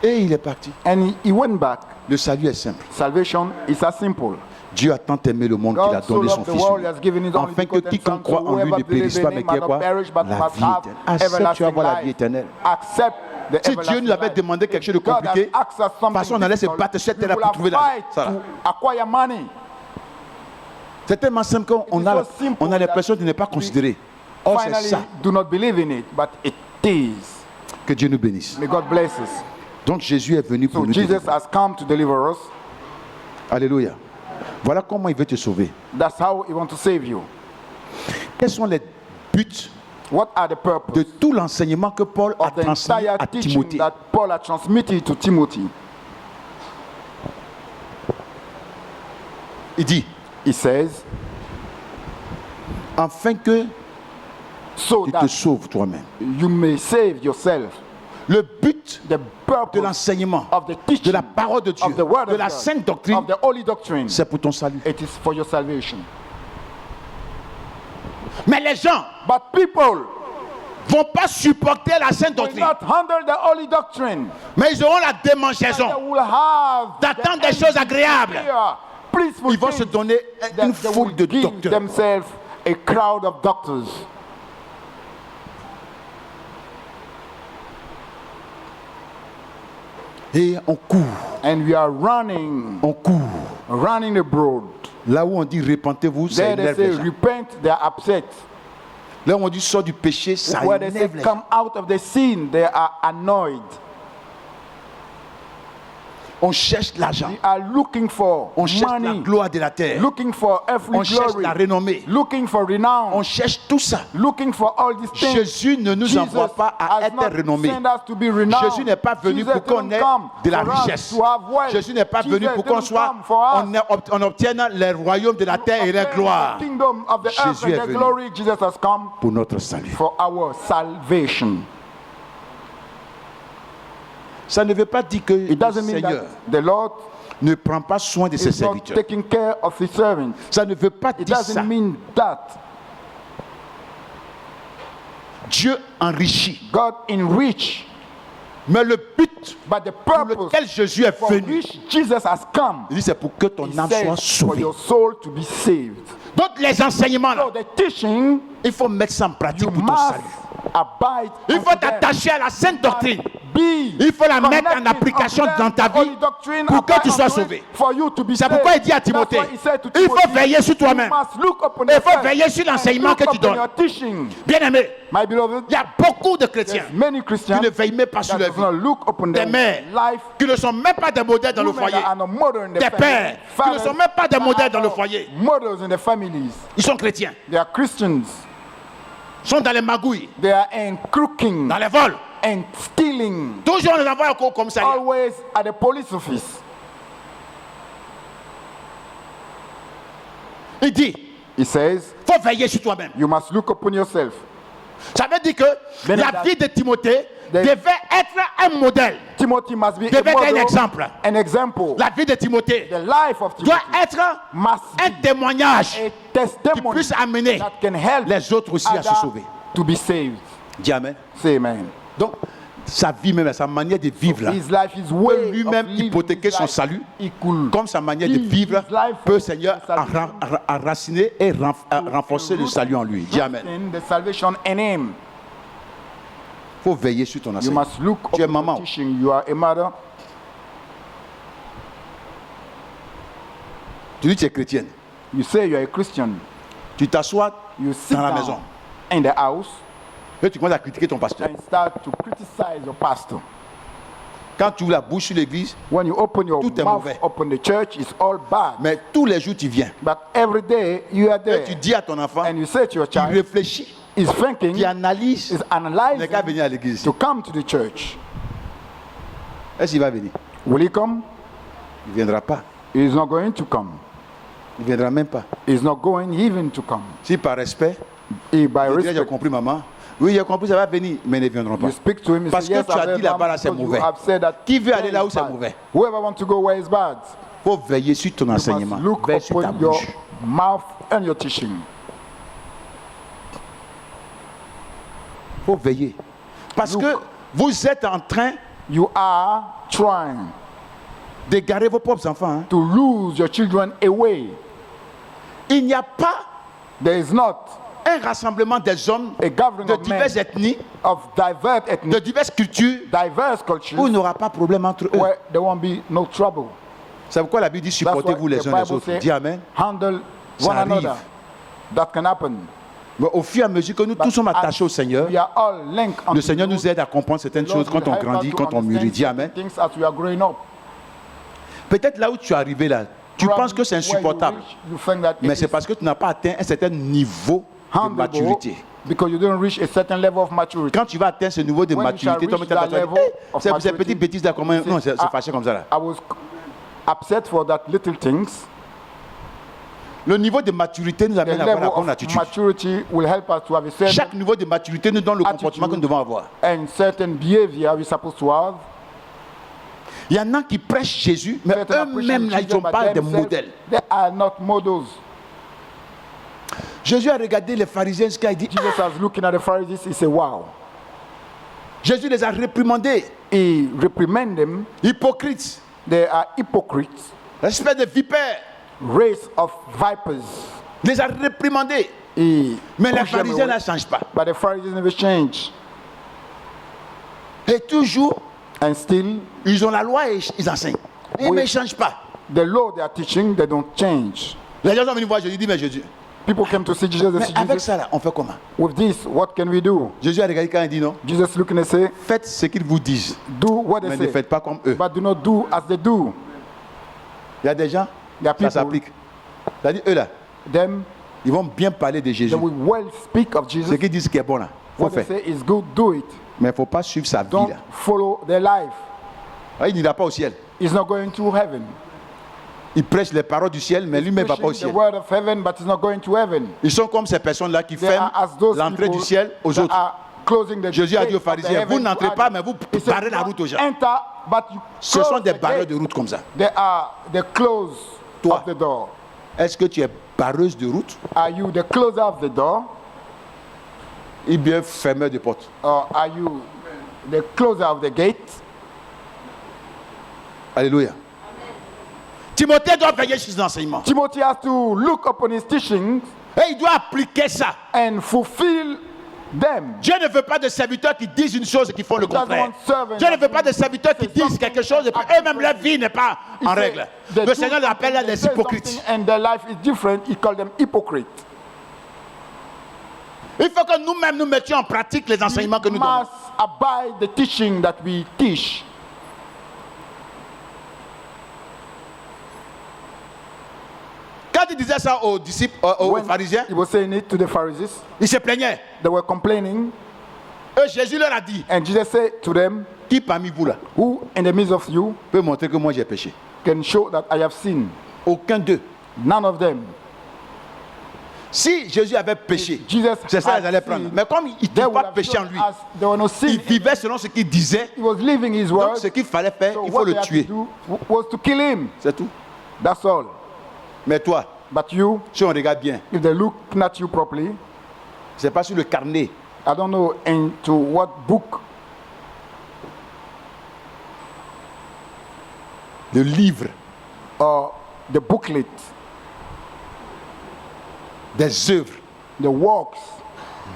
Et il est parti. And he went back. Le salut est simple. Salvation is as simple. Dieu a tant aimé le monde qu'il a God so donné son loved the Fils. world, he has given his only Afin que begotten Son, quiconque to croit en lui whoever ne périsse believes pas, in mais him qui est might quoi? not perish, but La must vie have éternelle. Accepte, tu vas everlasting avoir la vie life. éternelle. Accept the Si Dieu everlasting nous avait life. demandé quelque chose de God has compliqué, asked us de toute something façon, on allait se difficult. battre cette We terre will pour have trouver l'argent. fight Ça, là. to acquire money. C'est tellement simple qu'on is a, so simple on a l'impression de ne pas that considérer. Or c'est Finally, ça. do not believe in it, but it is. Que Dieu nous bénisse. May God bless us. Donc Jésus est venu pour So nous Jesus délivrer. has come to deliver us. Alléluia. Voilà comment il veut te sauver. That's how he wants to save you. Quels sont les buts What are the de purpose tout l'enseignement que Paul a of the transmis entire à teaching Timothée? that Paul had transmitted to Timothy? Il dit, He says, afin que so tu te that sauves toi-même. you may save yourself. Le but The de purpose l'enseignement, of the teaching, de la parole de Dieu, of the word de of la God, sainte doctrine, of the holy doctrine, c'est pour ton salut. it is for your salvation. Mais les gens But people vont pas supporter la sainte will doctrine, not handle the holy doctrine. mais ils auront la They démangeaison will have d'attendre the des choses agréables. fear, peaceful Ils vont se things donner that une they foule will de give docteurs. themselves a crowd of doctors. Et on court, And we are running abroad. Là où on dit repentez-vous, ça There they énerve say les gens. repent, they are upset. Là où on dit sort du péché, ça Where they say énerve les gens. come out of the sin, they are annoyed. On cherche l'argent, They are looking for on cherche la money, gloire de la terre, looking for earthly on cherche glory, la renommée, looking for renown, on cherche tout ça. looking for all these things. Jésus ne nous envoie pas à has être not renommé. sent us to be renowned. Jésus n'est pas venu Jesus pour qu'on didn't ait come de la for us richesse. to have wealth. Jésus n'est pas venu Jesus pour qu'on didn't soit, come for us on obtienne les royaumes de la terre et la obtain gloire. the kingdom of the earth Jésus est and the venu. glory. Jesus has come Pour notre salut. for our salvation. Ça ne veut pas dire que It le doesn't mean Seigneur that the Lord ne prend pas soin de ses is not serviteurs. taking care of his servants. Ça ne veut pas It dire ça. doesn't mean that. Dieu enrichit. God enrich, Mais le but but the pour purpose lequel Jésus est for venu, which Jesus has come, il dit c'est pour que ton he âme soit says for sauvée. your soul to be saved. Donc les enseignements, là, So the teaching, il faut mettre ça en pratique you pour ton must salut. abide. Il faut unto them. t'attacher à la sainte doctrine. Be Il faut la mettre en connected application unto them, dans ta the holy vie doctrine, pour que apply tu sois unto it sauvé. for you to be C'est saved. pourquoi il dit à That's Timothée, why he said to il faut Timothy, veiller sur toi-même. you must look upon Il faut yourself veiller sur and l'enseignement look que tu upon donnes. your teaching. Bien-aimé, My beloved, il y a beaucoup de chrétiens there's many qui Christians ne veillent même pas sur that leur does not vie. look upon Des their mères life. qui ne sont même pas des modèles dans le Women foyer. that are not modern in the Des family. pères qui ne sont même pas des that modèles are dans le not foyer. Models in the families. Ils sont chrétiens. They are Christians. Ils sont dans les magouilles, They are in crooking dans les vols. and stealing. Toujours on les envoie au commissariat. Always at the police office. Il dit, He says, faut veiller sur toi-même. you must look upon yourself. Ça veut dire que Then la that- vie de Timothée the- devait être un modèle. Timothy must be Devait a être un model, exemple. an example. La vie de Timothée The life of doit Timothy être must un be témoignage a qui testimony puisse amener that can help les autres aussi à se others sauver. to be saved. Dis amen. Say amen. Donc, sa vie même, sa manière de vivre là, His life, his peut way lui-même of living hypothéquer his son life, salut, he could comme sa manière de His vivre life peut, for Seigneur, salvation. enraciner et renforcer le salut en lui. Dis amen. in the salvation in him. Il faut veiller sur ton You enseignement. must look Tu es upon maman. your teaching. You are a mother. Tu dis que tu es chrétienne. You say you are a Christian. Tu t'assois You sit dans la down maison. in the house Et tu commences à critiquer ton pasteur. and start to criticize your pastor. Quand tu ouvres la bouche sur l'église, When you open your Tout est mouth mauvais. upon the church, it's all bad. mais tous les jours tu viens. But every day you are Et there tu dis à ton enfant, and you say to your qui child, réfléchit, is thinking, qui analyse, is n'est qu'à analyzing venir à l'église. to come to the church. Est-ce qu'il va venir? Will he come? Il ne viendra pas. He is not going to come. Il ne viendra même pas. He is not going even to come. Si par respect, He, by je dirais, j'ai respect, compris maman. Oui, j'ai compris, ça va venir, mais ils ne viendront pas. you speak to him. You Parce say, que yes, tu as I've dit heard, là-bas, ma'am, là, c'est because you mauvais. have said that Qui veut there aller là is où c'est bad. mauvais? Whoever wants to go where is bad, Il faut veiller sur ton you enseignement. must look Veille sur ta upon your bouche. mouth and your teaching. Il faut veiller. Parce que vous êtes en train You are trying d'égarer vos propres enfants. Hein. to lose your children away. Il n'y a pas There is not un rassemblement des hommes a gathering de of men diverses ethnies, of diverse de ethnic, diverses cultures, diverse où il cultures n'y aura pas de problème entre eux. where there won't be no trouble. C'est pourquoi la Bible dit That's why supportez-vous les the uns les Bible autres. says, Dis Amen. handle Ça one arrive. another. That can happen. Mais au fur et à mesure que nous tous sommes attachés au Seigneur, We are all linked le unto Seigneur you. nous aide à comprendre certaines choses Lord quand will on help us grandit, to quand on mûrit. understand Dis Amen. certain things as we are growing up. Peut-être là où tu es arrivé là, tu penses que c'est Where you insupportable. reach, you think that Mais it c'est is parce que tu n'as pas atteint un certain niveau de handleable maturité. because you don't reach a certain level of maturity. Quand tu vas atteindre ce niveau de When you shall maturité, toi-même reach tu vas that te dire, level of ces maturity, petites bêtises là, comment. you Non, say, c'est fâché comme ça là. I was upset for that little things. Le niveau de maturité nous The amène à avoir la level bonne of attitude. maturity will help us to have a certain Chaque niveau de maturité nous donne le attitude comportement que nous devons avoir. and certain behavior we're supposed to have. Il y en a qui prêchent Jésus, mais Certain are eux-mêmes, là, ils preaching n'ont Jesus, pas but de themselves, modèle. They are not models. Jésus a regardé les pharisiens jusqu'à il dit, Jesus was looking at the Pharisees. He said, "Wow." Jésus les a réprimandés, He reprimanded them. hypocrites, They are hypocrites, espèce de vipères. race of vipers. Il les a réprimandés. He Mais les pushed them pharisiens away. ne changent pas. But the Pharisees never change. Et toujours, And still, ils ont la loi et ils enseignent. Mais Oui. ils ne changent pas. the law they are teaching, they don't change. Les gens sont venus voir Jésus, ils disent, mais Jésus, People came to see Jesus. They mais said, avec Jesus, ça là, on fait comment? with this, what can we do? Jésus a regardé quand il dit non. Jesus looking and say, Faites ce qu'ils vous disent, do what they mais ne say, faites pas comme eux. but do not do as they do. Il y a des gens, There are ça people, s'applique. C'est-à-dire, eux là, them, ils vont bien parler de Jésus. they will well speak of Ce Jesus. qu'ils disent qui est bon là, faut What they faire. say is good, do it. Mais il ne faut pas suivre sa vie Don't là. follow their life. Ah, il n'ira pas au ciel. He's not going to heaven. Il prêche les paroles du ciel, mais lui-même ne va pas au Preaching the ciel. word of heaven, but he's not going to heaven. Ils sont comme ces personnes-là qui They ferment are as those l'entrée people du ciel aux that autres. are closing the Jésus a dit aux gates of the pharisiens, heaven vous to n'entrez others. pas, mais vous He said, barrez la route aux gens. enter, but you Ce close sont des the barreurs gate. de route comme ça. They are the close Toi. of the door. Est-ce que tu es barreuse de route Are you the closer of the door, ou bien fermeur de porte? or are you the closer of the gate? Alléluia. Timothée doit veiller sur ses enseignements. Timothy has to look upon his teachings Et il doit appliquer ça. and fulfill them. Dieu ne veut pas de serviteurs qui disent une chose et qui font le doesn't contraire. want servants Dieu ne veut pas de that serviteurs qui say disent quelque chose et puis eux-mêmes leur vie n'est pas He en said, règle. they Le do Seigneur les appelle là something, des they say hypocrites. something And their life is different. He called them hypocrites. Il faut que nous-mêmes nous mettions en pratique les enseignements que We nous donnons. must abide the teaching that we teach. Quand il disait ça aux disciples, aux When pharisiens, he was saying it to the Pharisees, ils se plaignaient. they were complaining, Eux, Jésus leur a dit, and Jesus said to them, qui parmi vous là "Who in the midst of you peut montrer que moi j'ai péché? can show that I have sinned?" Aucun d'eux. None of them. Si Jésus avait péché, Jesus c'est ça had qu'ils allaient prendre. sinned, Mais comme il they n'était would pas have péché en shown lui, as there were no sin. il vivait selon ce qu'il disait. He was living his Donc word. ce qu'il fallait faire, So il faut what le they had to tuer. do was to kill him. C'est tout. That's all. Mais toi, But you, si on regarde bien, if they look at you properly, c'est pas sur le carnet. I don't know into what book, Le livre or the booklet, des œuvres, the works,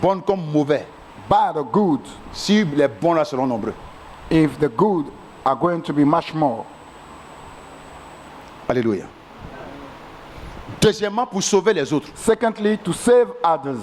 bonnes comme mauvais, bad or good, si les bons là seront nombreux. if the good are going to be much more. Alléluia. Deuxièmement, pour sauver les autres, Secondly, to save others.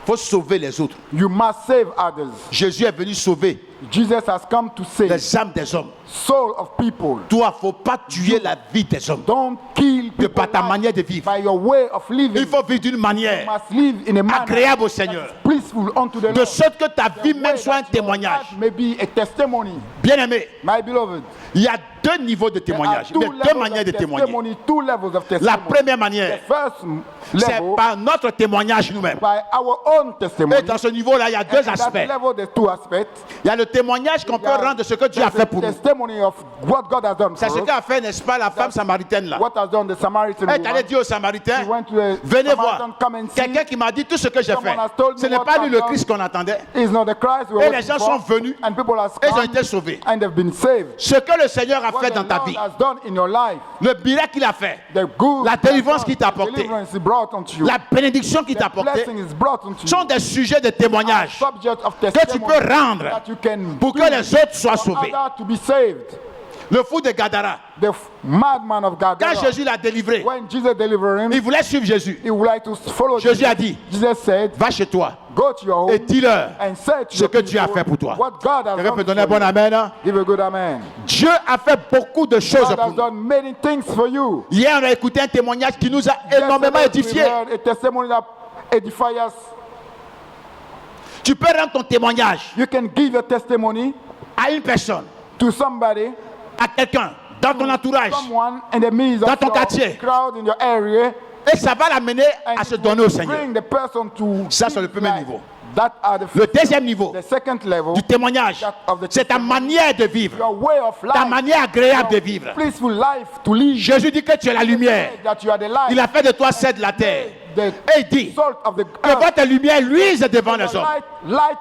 il faut sauver les autres. You must save others. Jésus est venu sauver Jesus has come to save les âmes des hommes. soul of people. Toi, il ne faut pas tuer la vie des hommes Don't kill de people par ta manière de vivre. by your way of living. Il faut vivre d'une You manière must live in a manner agréable au Seigneur, peaceful unto the de Lord. sorte que ta vie The même way soit un that your témoignage. life may be a testimony. Bien-aimé, My beloved, il y a deux niveaux de there are témoignage. Il y a deux levels manières de of témoigner. testimony, two levels of La testimony. première The manière, first c'est level, par notre témoignage nous-mêmes. by our own testimony. Et dans ce niveau-là, il y a deux And in that aspects. level, there's two aspects. Il y a le témoignage qu'on peut rendre de ce que Dieu a There's fait a pour nous. testimony of what God has done C'est for ce us. qu'a fait, n'est-ce pas, la femme samaritaine là. What has done the Samaritan Elle est allée woman. dire aux Samaritains, She went to the venez Samaritan, voir, come and see. quelqu'un qui m'a dit tout ce que j'ai fait. Someone has told me Ce n'est what pas lui I've le done. Christ qu'on attendait. Is not the Christ we Et were les gens looking sont for. venus. And people have Et ils ont come été sauvés. and they've been saved. Ce que le Seigneur a What fait the dans ta Lord vie, has done in your life, le miracle qu'il a fait, the good, la délivrance the qu'il t'a apporté, deliverance he brought unto you, la bénédiction qu'il t'a the apporté, blessing is brought unto sont you, des sujets de témoignage subject of que tu testimony peux rendre that you can pour do que les autres soient for sauvés. others to be saved. Le fou de Gadara, The madman of quand Gadara, Jésus l'a délivré, when Jesus delivered him, il voulait suivre Jésus. he would like to follow Jésus Jesus. a dit, Jesus said, va chez toi go to your home et dis-leur and say to ce your que Dieu a people fait pour toi. what God has Quelqu'un peut done donner un for bon you. amen, hein? Give a good amen. Dieu a fait beaucoup de choses God pour has nous. done many things for you. Hier, on a écouté un témoignage qui nous a énormément Yesterday, we édifiés. heard a testimony that edifies us. Tu peux rendre ton témoignage You can give a testimony à une personne, to somebody, à quelqu'un, dans ton entourage. someone in the midst Dans of ton your quartier. crowd in your area, Et ça va l'amener and à se it donner will au Seigneur. bring the person to Ça, c'est le give premier life. niveau. That are the Le first deuxième level. niveau The second level, du témoignage, c'est ta manière de vivre, your way of life, ta manière agréable de your vivre. peaceful life to live. Jésus dit que tu es la lumière. That you are the light, Il a fait de toi celle de la terre. the Et il dit salt of the que earth. votre lumière luise devant les Your hommes, light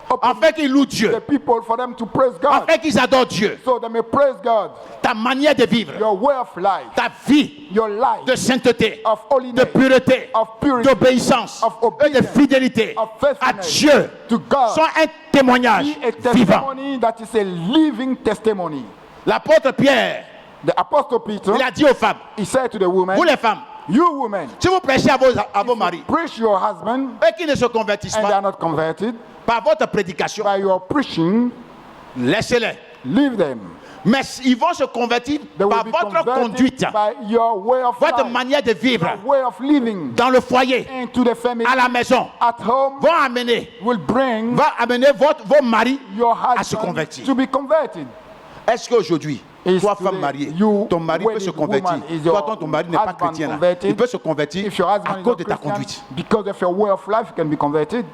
upon afin qu'ils louent Dieu, the people for them to praise God, afin qu'ils adorent Dieu. so they may praise God. Ta manière de vivre, Your way of life, ta vie your life de sainteté, of holiness, de pureté, of purity, d'obéissance of et de obedience, fidélité of à faithfulness Dieu to God, sont un témoignage be a vivant. testimony that is a living testimony. L'apôtre Pierre, The Apostle Peter, il a dit aux femmes, he said to the woman, vous les femmes, you women, si vous prêchez à vos maris preach your husband et qu'ils ne se convertissent and they pas are not converted, par votre prédication, by your preaching, laissez-les. leave them. Mais ils vont se convertir They will par be votre converted conduite, by your way of votre life, manière de vivre your way of living dans le foyer, into the family, à la maison, at home, vont amener, will bring vos maris your à se husband convertir. to be converted. Est-ce qu'aujourd'hui, Is toi, today femme mariée, you ton mari peut se wedded convertir? woman, is your Toi, ton mari n'est pas husband chrétien, là. converted? Il peut se convertir If your husband à is cause not de ta Christian, conduite. because of your way of life, you can be converted.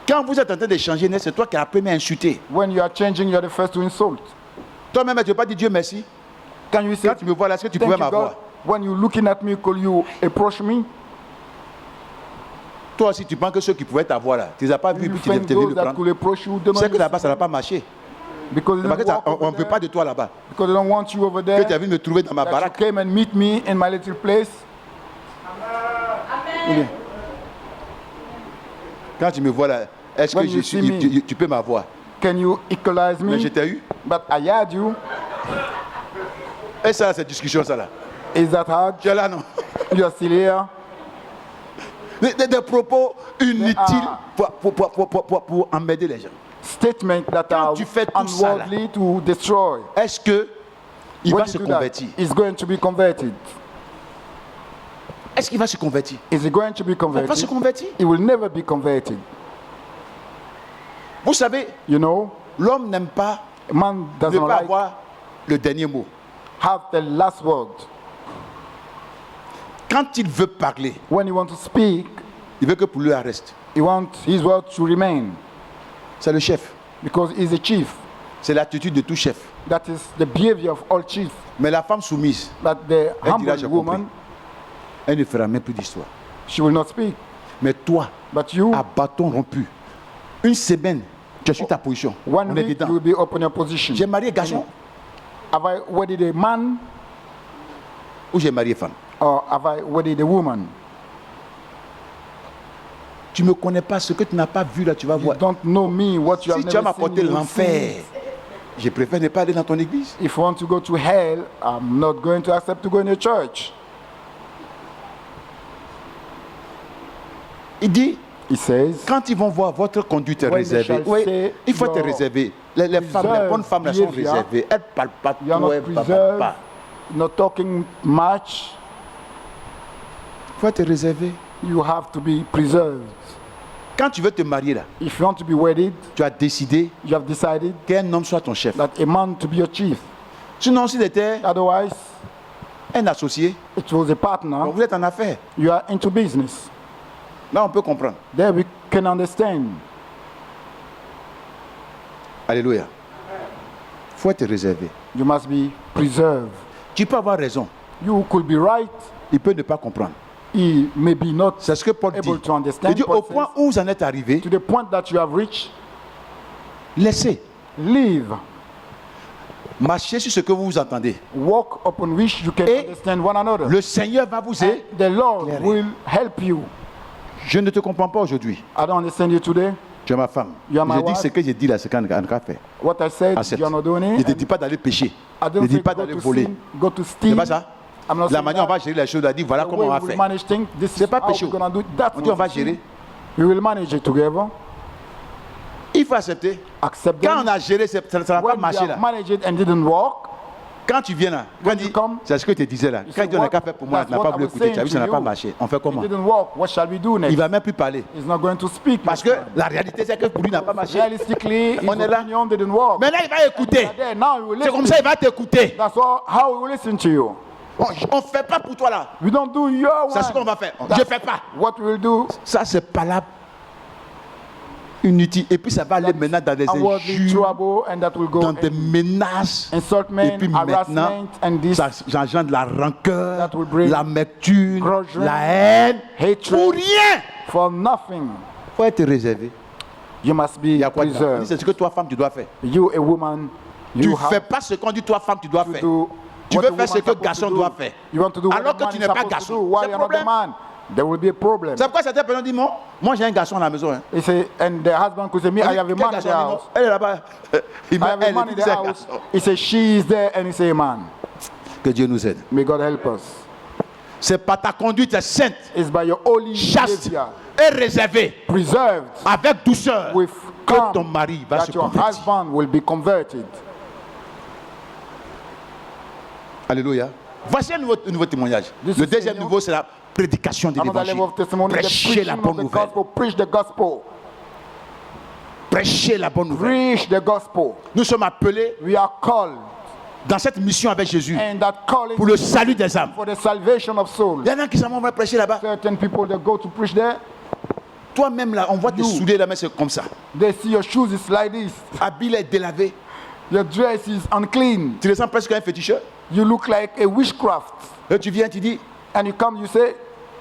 Quand vous êtes en train d'échanger, c'est toi qui as la première insulté. When you are changing, you are the first to insult. Toi-même, tu ne veux pas dire Dieu merci. Can you say, Quand tu me vois là, est-ce que tu thank pouvais you, m'avoir? God? When you looking at me, could you approach me? Toi aussi, tu penses que ceux qui pouvaient t'avoir là, tu ne les as pas vus, You puis tu es think venu those le that prendre. could approach you, they C'est que don't là-bas, ça n'a pas marché. because they Parce don't que walk on over ne veut there, pas de toi là-bas. because they don't want you over Que tu es there. venu me trouver dans ma That you baraque. came and meet me in my little place. Bien. Quand tu me vois là, est-ce que When you see me. tu peux m'avoir? Can you equalize Mais me? je t'ai eu. But I had you. Et ça, cette discussion, ça là. Is that hard? Tu es là, non? You are still here. Des propos inutiles Ah. pour emmerder les gens. Statements that Quand are tu fais tout ça, là, unworldly to destroy. est-ce que il When va you se do that, convertir? he's going to be converted. Est-ce qu'il va se convertir? Is he going to be Il va pas se converted? convertir. He will never be converted. Vous savez, You know, l'homme n'aime pas a man ne doesn't pas like avoir le dernier mot. have the last word. Quand il veut parler, When he wants to speak, il veut que pour lui elle reste. he wants his word to remain C'est le chef. because he's a chief. C'est l'attitude de tout chef. That is the behavior of all chiefs. Mais la femme soumise, That the elle dira, j'ai humble compris. woman, Elle ne fera même plus d'histoire. she will not speak. Mais toi, But you, à bâton rompu, une semaine, tu es sur ta position. one On est week, dedans. you will be up in your position. J'ai marié garçon Have I wedded a man ou j'ai marié femme. or have I wedded a woman? Tu ne me connais pas, ce que tu n'as pas vu là, tu vas You voir. don't know me, what you Si have tu vas never seen. m'apporter you will l'enfer, see. je préfère ne pas aller dans ton église. If you want to go to hell, I'm not going to accept to go in a church. Il dit, He says, quand ils vont voir votre conduite When they réservée, shall oui, say il faut être your réservé. Les femmes, les bonnes femmes, elles sont behavior, réservées. Elles ne parlent pas you are trop, not elles ne parlent preserved, pas. not talking much, Il faut être réservé. you have to be preserved. Quand tu veux te marier là, If you want to be wedded, tu as décidé you have decided qu'un homme soit ton chef. that a man to be your chief. Sinon, s'il était Otherwise, un associé, it was a partner. donc vous êtes en affaires. You are into business. Là, on peut comprendre. There we can understand. Alléluia. Il faut être réservé. You must be preserved. Tu peux avoir raison. You could be right. Il peut ne pas comprendre. He may be not C'est ce que Paul dit. able to understand. Il dit, Paul au point says, où vous en êtes arrivé, to the point that you have reached, laissez. live. Marchez sur ce que vous entendez. Walk upon which you can Et understand one another. le Seigneur va vous aider. And the Lord Éclairer. will help you. Je ne te comprends pas aujourd'hui. I don't understand you today. Tu es ma femme. You are my Je dis wife. ce que j'ai dit là, c'est qu'on a fait. What I said, Accepte. you are not doing Je ne it. te dis pas d'aller pécher. I Je don't ne dis say pas go d'aller to voler. sin, go to C'est steal. pas ça. I'm not La saying manière on that. va gérer les choses, on a dit voilà The comment way on va we will faire. manage things, this C'est is pas how péché. we're gonna do it. That's On dit on what va it is. gérer. We will manage it together. Il faut accepter. Accept Quand them. on a géré, ça n'a pas When we marché là. have managed it and didn't work, Quand tu viens là, quand When il you dit, come, c'est ce que tu disais là. you Quand say, il dit on n'a what- qu'à faire pour moi, that's tu n'as what pas I voulu was écouter, tu as saying vu, ça n'a to pas you. marché. On fait comment? it didn't work. What shall we do next? Il va même plus parler. He's not going to speak. Parce next que time. la réalité, c'est que pour lui, n'a pas marché. Realistically, his On est là. opinion didn't work. Maintenant, il va écouter. And there, now he will C'est comme listen. ça, il va t'écouter. That's how he will listen to you. On ne fait pas pour toi là. We don't do your C'est ce qu'on one. va faire. Je ne That's fais pas. what we'll do. Ça, c'est palable. Inutile. Et puis ça va aller maintenant dans des Unworldly injures, trouble, and that will go dans des in menaces. insultment, Et puis maintenant, harassment, and this ça engendre la rancœur, that will bring l'amertume, grudging, la haine. hatred. Pour rien. for nothing. Il faut être réservé. You must be Il y a quoi? preserved. C'est ce que toi, femme, tu dois faire. You, a woman, Tu you ne fais have pas ce qu'on dit, toi, femme, tu dois to faire. do. Tu what veux a faire ce woman que supposed garçon to do. doit faire. You want to do what Alors a que man tu is n'es pas supposed to garçon. do. Why C'est you're not the problème. man? There will be a problem. C'est pourquoi certaines personnes disent, moi j'ai un garçon à la maison. Hein. He say, and the husband could say, me, I have a Quel man in garçon? the Il dit, non. house. Elle est là-bas. Il I met have a elle, man et in puis the c'est un house. garçon. He says, she is there, and he say, a man. Que Dieu nous aide. May God help us. C'est par ta conduite sainte, It's by your holy chaste behavior, et réservée, preserved avec douceur, with que calm, ton mari va se that your convertir. husband will be converted. Alléluia. Voici un nouveau témoignage. This Le is deuxième a niveau, c'est la prédication de Another l'évangile. level of testimony, the Prêcher la preaching bonne of the nouvelle. gospel. Preach the gospel. Prêcher la bonne nouvelle. Preach the gospel. Nous sommes appelés We are called, dans cette mission avec Jésus and that calling pour le salut des âmes. for the salvation of souls. Il y en a qui s'en vont prêcher là-bas. Certain people that go to preach there, Toi-même là, on voit tes souliers là, mais c'est comme ça. they see your shoes is like this. Habillé et délavé. Your dress is unclean. Tu ressembles presque à un féticheur. You look like a witchcraft. Et tu viens, tu dis, And you come, you say,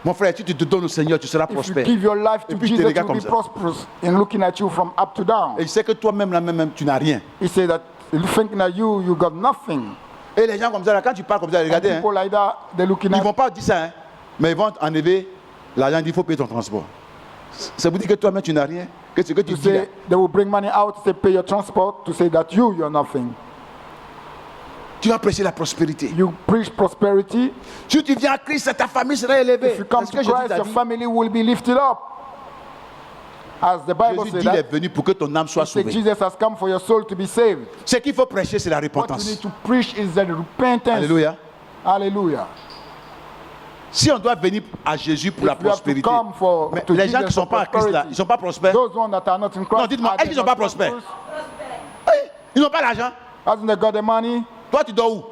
mon frère, si tu te donnes au Seigneur, tu seras if you prospère. give your life Et to puis je te Jesus, regarde you will be comme ça. prosperous. In looking at you from up to down. Et je sais que toi-même là, même tu n'as rien. He said that thinking that you got nothing. Et les gens comme ça, là, quand tu parles comme ça, And regardez, hein, people like that, they're looking ils ne at vont pas dire ça, hein, mais ils vont enlever l'argent, il faut payer ton transport. Ça veut dire que toi-même tu n'as rien. Que ce que tu to dis là, say, they will bring money out to say pay your transport, to say that you're nothing. tu vas prêcher la prospérité. You preach prosperity. Si tu viens à Christ, ta famille sera élevée. If you come C'est ce to que Jésus Christ, t'a your dit. family will be lifted up. As the Bible Jésus says dit, il est that, venu pour que ton âme soit he said sauvée. Jesus has come for your soul to be saved. Ce qu'il faut prêcher, c'est la What you repentance. need to preach is the repentance. Alléluia. Hallelujah. Si on doit venir à Jésus pour la If you have to prospérité, come mais to les gens qui Jesus ne sont for pas à Christ là, prosperity, ils ne sont pas prospères. those ones that are not in Christ, Non, dites-moi, are est-ce qu'ils they ne sont pas not prospères? prosperous? Ils n'ont pas l'argent. Hasn't they got the money? Toi, tu dors où?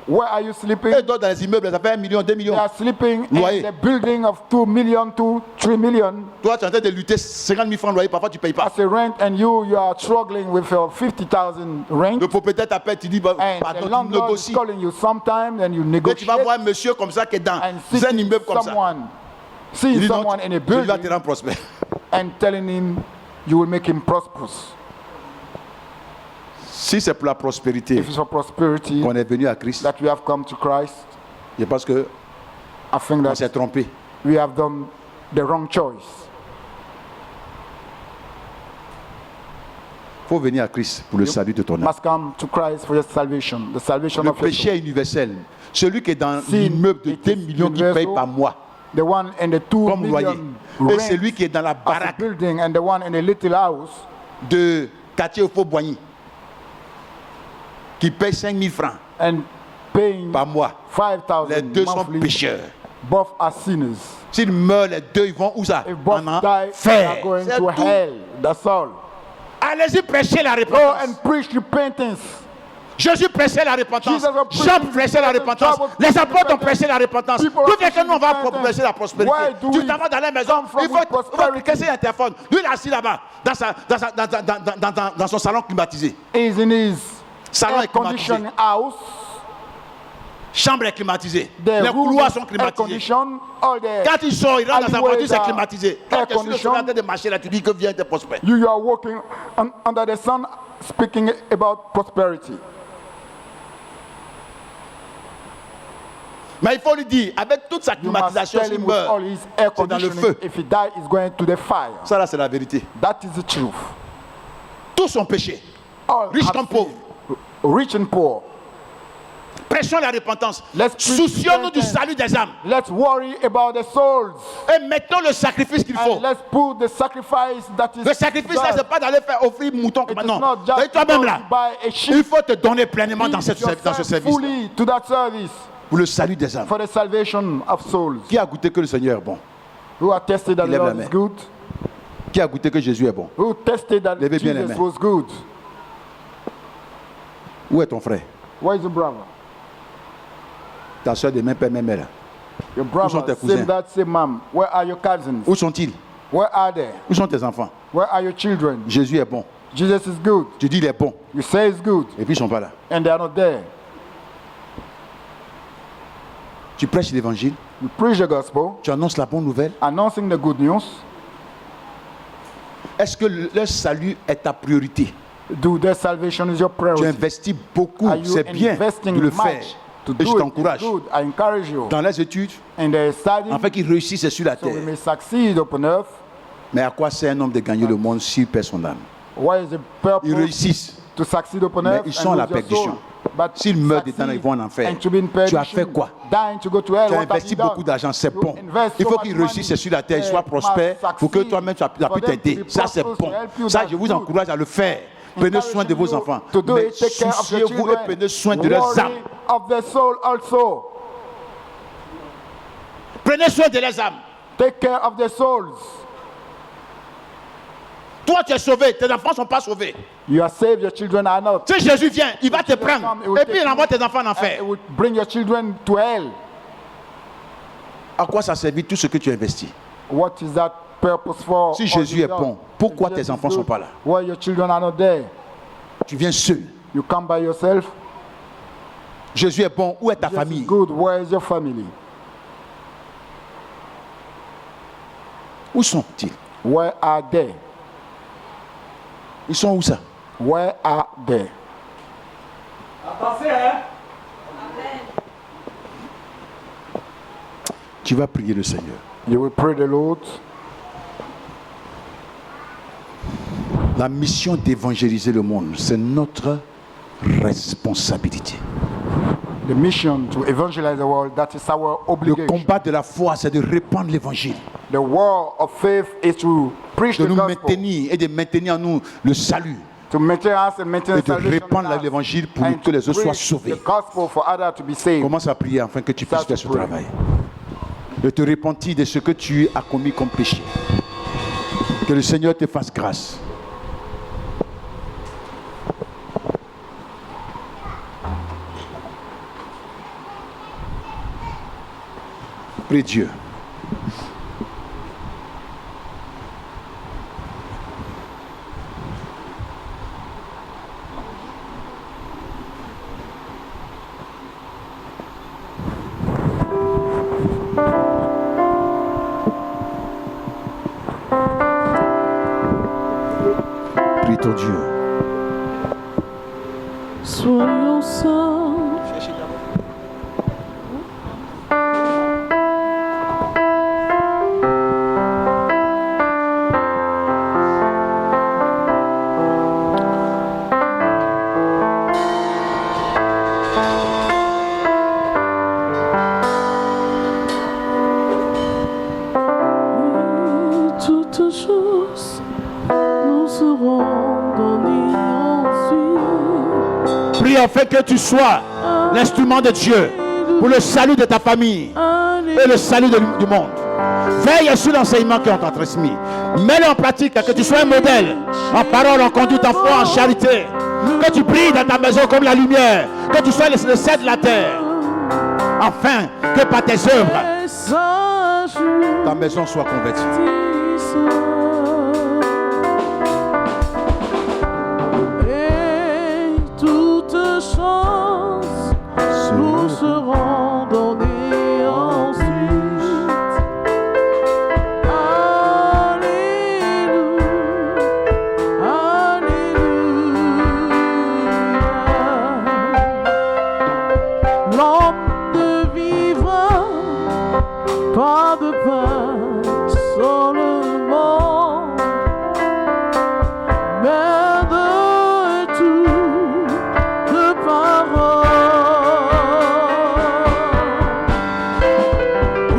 Where are you sleeping? Ils dorment dans les immeubles, ça fait 1 million, 2 millions. They are sleeping Loyer. in the building of 2 million to 3 million Toi, tu es en train de lutter 50 000 francs de loyer, parfois tu ne payes pas. as a rent, and you are struggling with your 50,000 rent. Le propriétaire t'appelle, tu dis, bah, And the pardon, tu landlord is négocies. calling you sometime, and you Et tu vas negotiate voir un monsieur comme ça qui est dans and un immeuble comme ça. someone, Il seeing dit, non, someone in a Jésus va te building rendre prospère. and telling him you will make him prosperous. Si c'est pour la prospérité If it's for prosperity qu'on est venu à Christ, that we have come to Christ, je pense qu'on I think s'est that trompé. we have done the wrong choice. Il faut venir à Christ pour le salut de ton âme. Must come to Christ for your salvation, the salvation Le of your péché est universel. Celui qui est dans Sin, l'immeuble de it 2 is millions qui universal. paye par mois, soul. The one in the 2 comme loyer. million Et rent celui qui est dans la as a baraque building, and the one in a little house de quartier au Faux-Boigny, qui paye 5 000 francs and paying par mois. 5,000 Les deux sont monthly. pécheurs. Both are sinners. S'ils meurent, les deux, ils vont où ça? If both En die, they enfer. are going C'est to tout. hell. That's all. Allez-y prêcher la Go repentance. and preach repentance. Jésus prêchait la repentance. Jesus was preaching Jean prêchait la repentance. repentance. John was Les preaching apôtres ont repentance. prêché la repentance. People D'où are vient que nous on va preaching repentance. prêcher la prospérité? Why do Tu we t'en vas dans la maison, come from il faut prosperity? casser un téléphone. Lui, il est assis là-bas, dans son salon climatisé. Is in his Salon air est climatisé. conditioned house. Chambre est climatisée. The Les room couloirs is sont air climatisés. conditioned. All the Quand il sort, il rentre dans sa alleyways voiture, c'est are climatisé. Quand air tu es sur le conditioned. en train de marcher là, tu dis que viens te prospère. You are walking under the sun, speaking about prosperity. Mais il faut lui dire, avec toute sa You must climatisation, tell s'il him with meurt, all his air c'est dans le conditioning. feu. If he die, he's going to the fire. Ça là, c'est la vérité. That is the truth. Tous sont péchés. All Riches have comme pauvres. sinned, rich and poor. Prêchons la repentance. Let's preach Soucions-nous du repentance. salut des âmes. Let's worry about the souls. Et mettons le sacrifice qu'il faut. And let's put the sacrifice that is Le sacrifice là, done. c'est pas d'aller faire offrir mouton It comme is non. not just C'est toi-même to là. buy a sheep. Il faut te donner pleinement dans, Give dans ce yourself service. fully to that service Pour le salut des âmes. for the salvation of souls. Qui a goûté que le Seigneur est bon? Who are tested that the Lève la Lord main. is good. Qui a goûté que Jésus est bon? Who tested that Levez bien les Jesus mains. was good. Où est ton frère? Where is the brother? Ta soeur de même père, même mère. Your Où sont tes brother, cousins? same dad, same mom. Where are your cousins? Où sont-ils? Where are they? Où sont tes enfants? Where are your children? Jésus est bon. Jesus is good. Tu dis il est bon. You say it's good, Et puis ils ne sont pas là. and they are not there. Tu prêches l'évangile. You preach the gospel, Tu annonces la bonne nouvelle. announcing the good news. Est-ce que leur salut est ta priorité? Do their salvation is your Tu priority? investis beaucoup. Are you C'est bien investing de le much faire. to Et je do it? t'encourage. It's good. I encourage you. Dans les études, And they study afin qu'ils réussissent sur la so we terre. may succeed upon earth. Mais à quoi sert un homme de gagner le monde s'il perd son âme? What is the Ils purpose réussissent. to succeed upon Mais earth? ils sont and à la lose your perdition. soul? But S'ils meurent succeed dedans, ils vont en enfer. and to be in Tu as perdition, fait quoi? dying to go to hell. Tu as What have investi you done? beaucoup d'argent, c'est You bon. invest Il so faut much qu'ils money. réussissent sur la terre, ils They soient must prospères pour que succeed. toi-même tu For puisses them to t'aider. be Ça, c'est prosperous, bon. to help you, Ça, that's je vous good. encourage à le faire. Prenez soin de vos enfants. To do Mais it, take care of your souciez-vous et children. prenez soin de leurs âmes. Worry of their soul also. Prenez soin de leurs âmes. Take care of their souls. Toi, tu es sauvé. Tes enfants ne sont pas sauvés. You are saved, your children are not. Si Jésus vient, il va te Jesus prendre. come, he will Et puis take il envoie you, tes enfants en and enfer. it will bring your children to hell. À quoi ça servit tout ce que tu as investi? What is that purpose for? Si all Jésus you've est done? bon, pourquoi If tes Jesus enfants is ne sont good, pas là? why your children are not there? Tu viens seul. You come by yourself. Jésus est bon. Où est ta Jesus is famille? good. Where is your family? Où sont-ils? Where are they? Ils sont où ça? Where are they? Tu vas prier le Seigneur. You will pray the Lord. La mission d'évangéliser le monde, c'est notre responsabilité. The mission to evangelize the world, that is our Le obligation. combat de la foi, c'est de répandre l'évangile, The war of faith is to preach de the nous gospel, maintenir et de maintenir en nous le salut to maintain us and maintain et de salvation répandre in us, l'évangile pour and que les to autres soient preach sauvés. the gospel for others to be saved. Commence à prier afin que tu puisses faire ce travail. De te repentir de ce que tu as commis comme péché. Que le Seigneur te fasse grâce. Prie Dieu. Prie ton Dieu. Soyons saints. Toutes choses nous seront données ensuite. Prie afin que tu sois l'instrument de Dieu pour le salut de ta famille et le salut du monde. Veille sur l'enseignement qu'on t'a transmis. Mets-le en pratique, que tu sois un modèle en parole, en conduite, en foi, en charité. Que tu brilles dans ta maison comme la lumière. Que tu sois le sel de la terre. Afin que par tes œuvres, ta maison soit convertie. Et toutes choses nous seront données ensuite. Alléluia, Alléluia. L'homme ne vivra pas de pain seulement, mais de toute parole.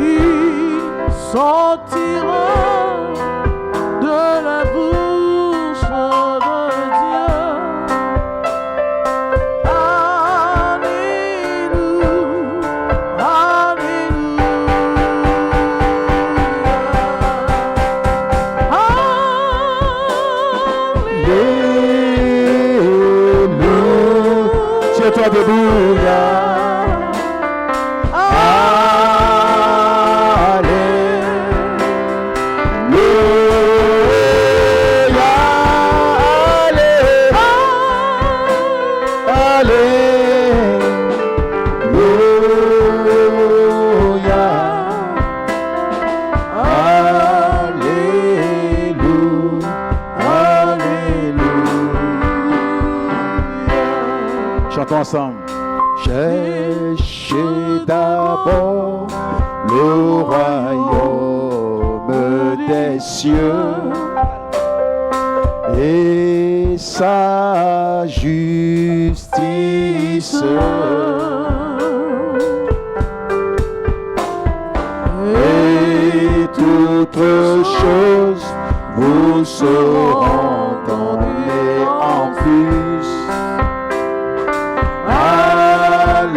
Il sortira de la bouche de Dieu. Alléluia, Alléluia. le royaume des cieux et sa justice. Et toutes choses vous seront données en plus. Alléluia,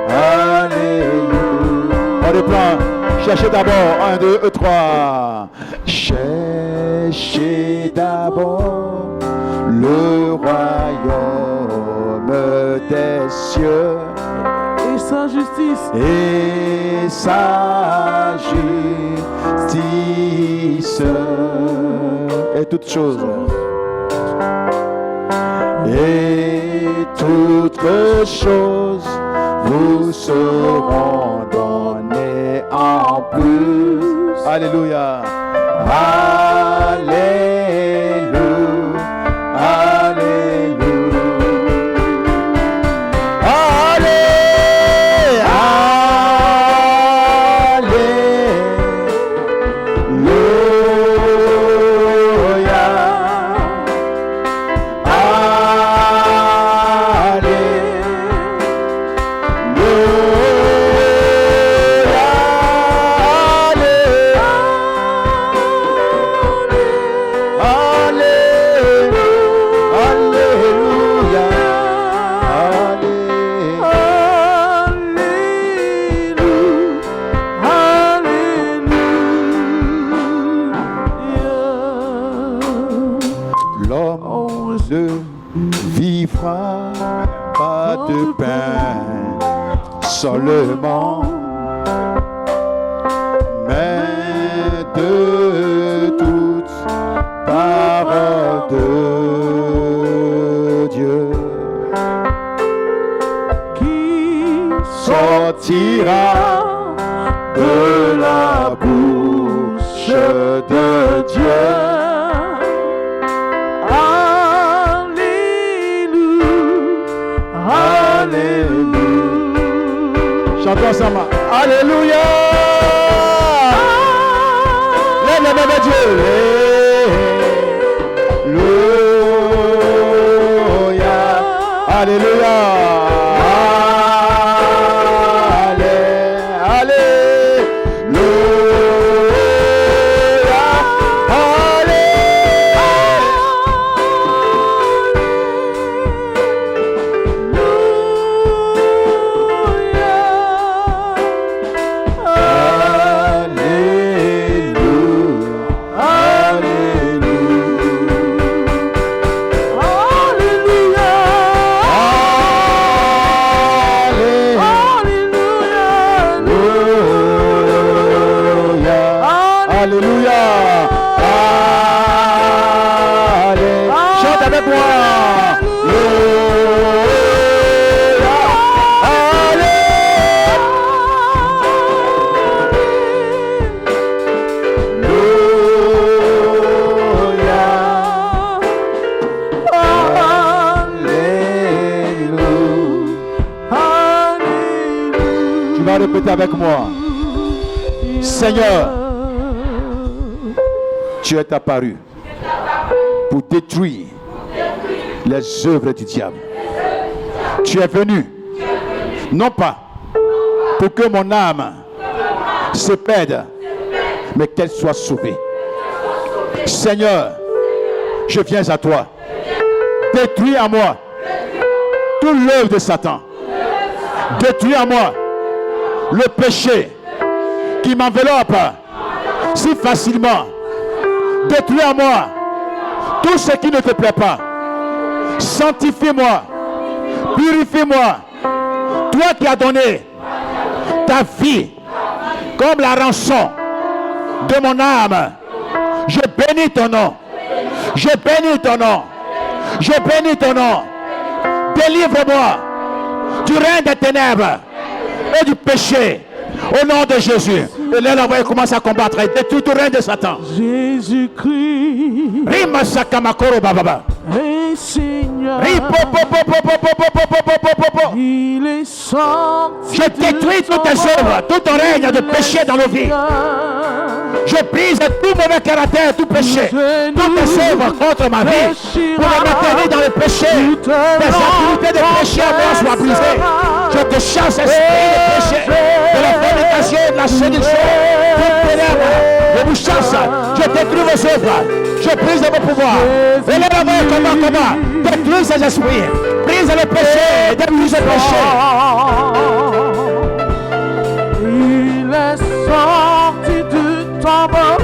Alléluia. On reprend. Cherchez d'abord 1, 2, 3. Cherchez d'abord le royaume des cieux et sa justice. Et sa justice. Et toutes choses. Et toutes choses vous seront données en plus. Alléluia. Alléluia. Seulement, mais de toutes paroles de Dieu qui sortira de la bouche de Dieu. Alléluia, Alléluia. Chantons ensemble. Alléluia. Lève les mains de Dieu. Alléluia. Alléluia. Répétez avec moi. Seigneur, tu es apparu pour détruire les œuvres du diable. Tu es venu, non pas pour que mon âme se perde, mais qu'elle soit sauvée. Seigneur, je viens à toi. Détruis à moi toute l'œuvre de Satan. Détruis à moi le péché qui m'enveloppe si facilement. Détruis à moi tout ce qui ne te plaît pas. Sanctifie-moi, purifie-moi. Toi qui as donné ta vie comme la rançon de mon âme, je bénis ton nom. Je bénis ton nom. Je bénis ton nom. Délivre-moi du règne des ténèbres et du péché au nom de Jésus. Et là, on va commencer à combattre de tout le règne de Satan. Jésus-Christ. Rima Sakamakoro Baba. est Seigneur. Ripopopopopopopopopopopopo. Il est sanctifié. Je détruis toutes tes œuvres, tout ton règne de péché dans nos vies. Je brise tout mauvais caractère, tout péché, toutes tes œuvres contre ma vie, pour me maintenir dans le péché. Tes activités de péché à moi soient brisées. Je te chasse, esprit de péché, de la fornication, de la séduction, toute ténèbre. Je vous chasse, je détruis vos œuvres, je brise vos pouvoirs. Et là, comment? Détruis ces esprits, brise le péché, détruis ce péché. Il est sorti du tombeau,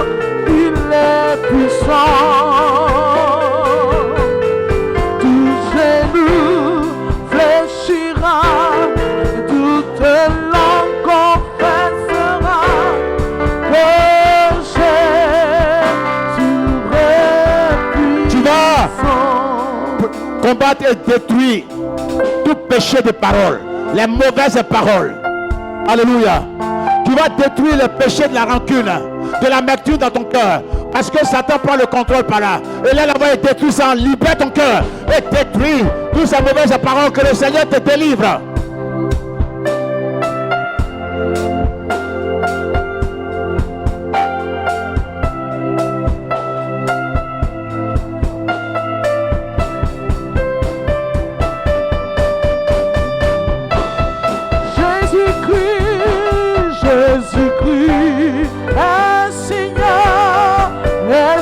il est puissant. Tout genou fléchira, toute langue confessera que Jésus est Tu vas puissant. combattre et détruire tout péché de parole, les mauvaises paroles. Alléluia. Tu vas détruire le péché de la rancune, de l'amertume dans ton cœur. Parce que Satan prend le contrôle par là. Et là, là-bas, il détruit ça, libère ton cœur. Et détruit toutes ces mauvaises paroles, que le Seigneur te délivre. Jésus-Christ est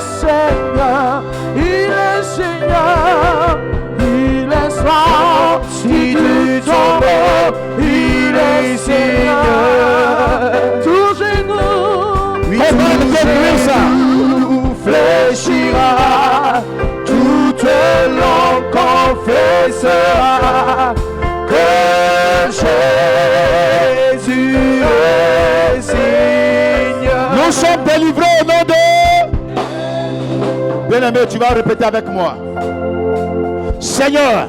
Seigneur, il est Seigneur, il est sorti du tombeau, il est Seigneur. Tout genou, Oui, tout fléchira, toute langue confessera que Jésus est Seigneur. nous sommes délivrés au nom de... Bien-aimé, tu vas répéter avec moi. Seigneur,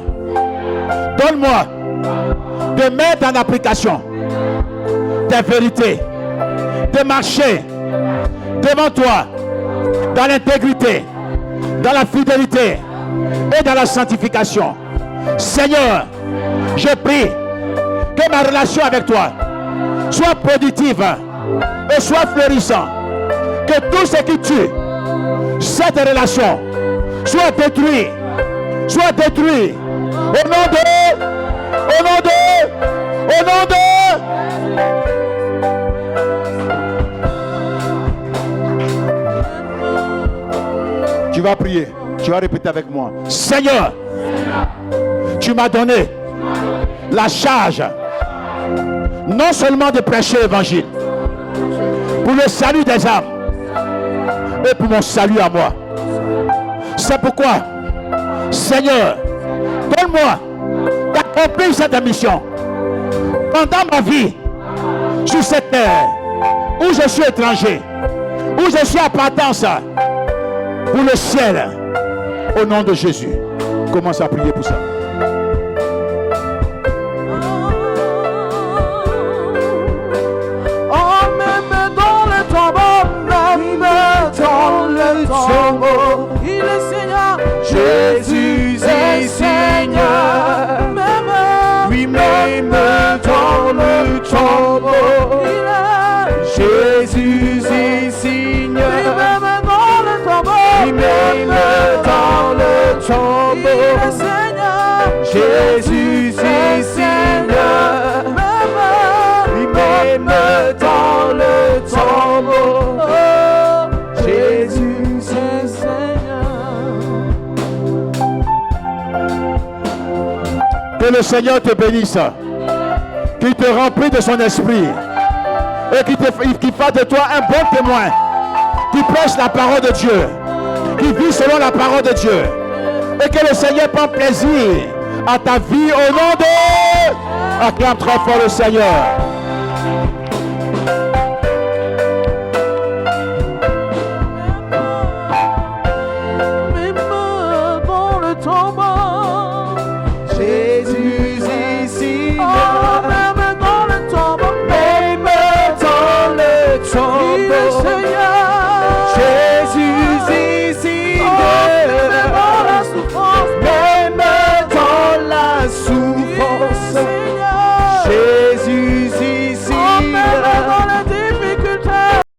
donne-moi de mettre en application tes vérités, de marcher devant toi dans l'intégrité, dans la fidélité et dans la sanctification. Seigneur, je prie que ma relation avec toi soit productive et soit florissante. Que tout ce qui tue cette relation soit détruit. Soit détruit. Au nom de... Tu vas prier. Tu vas répéter avec moi. Seigneur, tu m'as donné la charge non seulement de prêcher l'évangile pour le salut des âmes et pour mon salut à moi. C'est pourquoi, Seigneur, donne-moi d'accomplir cette mission pendant ma vie sur cette terre où je suis étranger, où je suis à partance pour le ciel. Au nom de Jésus. Commence à prier pour ça. Il est Seigneur, Jésus est Seigneur, oui, même dans le tombeau, Jésus est Seigneur, oui, même dans le tombeau, oui, même dans le tombeau, il est Seigneur, Jésus est Seigneur, oui, même dans le tombeau. Que le Seigneur te bénisse, qu'il te remplisse de son esprit et qu'il fasse de toi un bon témoin, qui prêche la parole de Dieu, qui vit selon la parole de Dieu, et que le Seigneur prenne plaisir à ta vie au nom de... Acclame très fort le Seigneur. Il est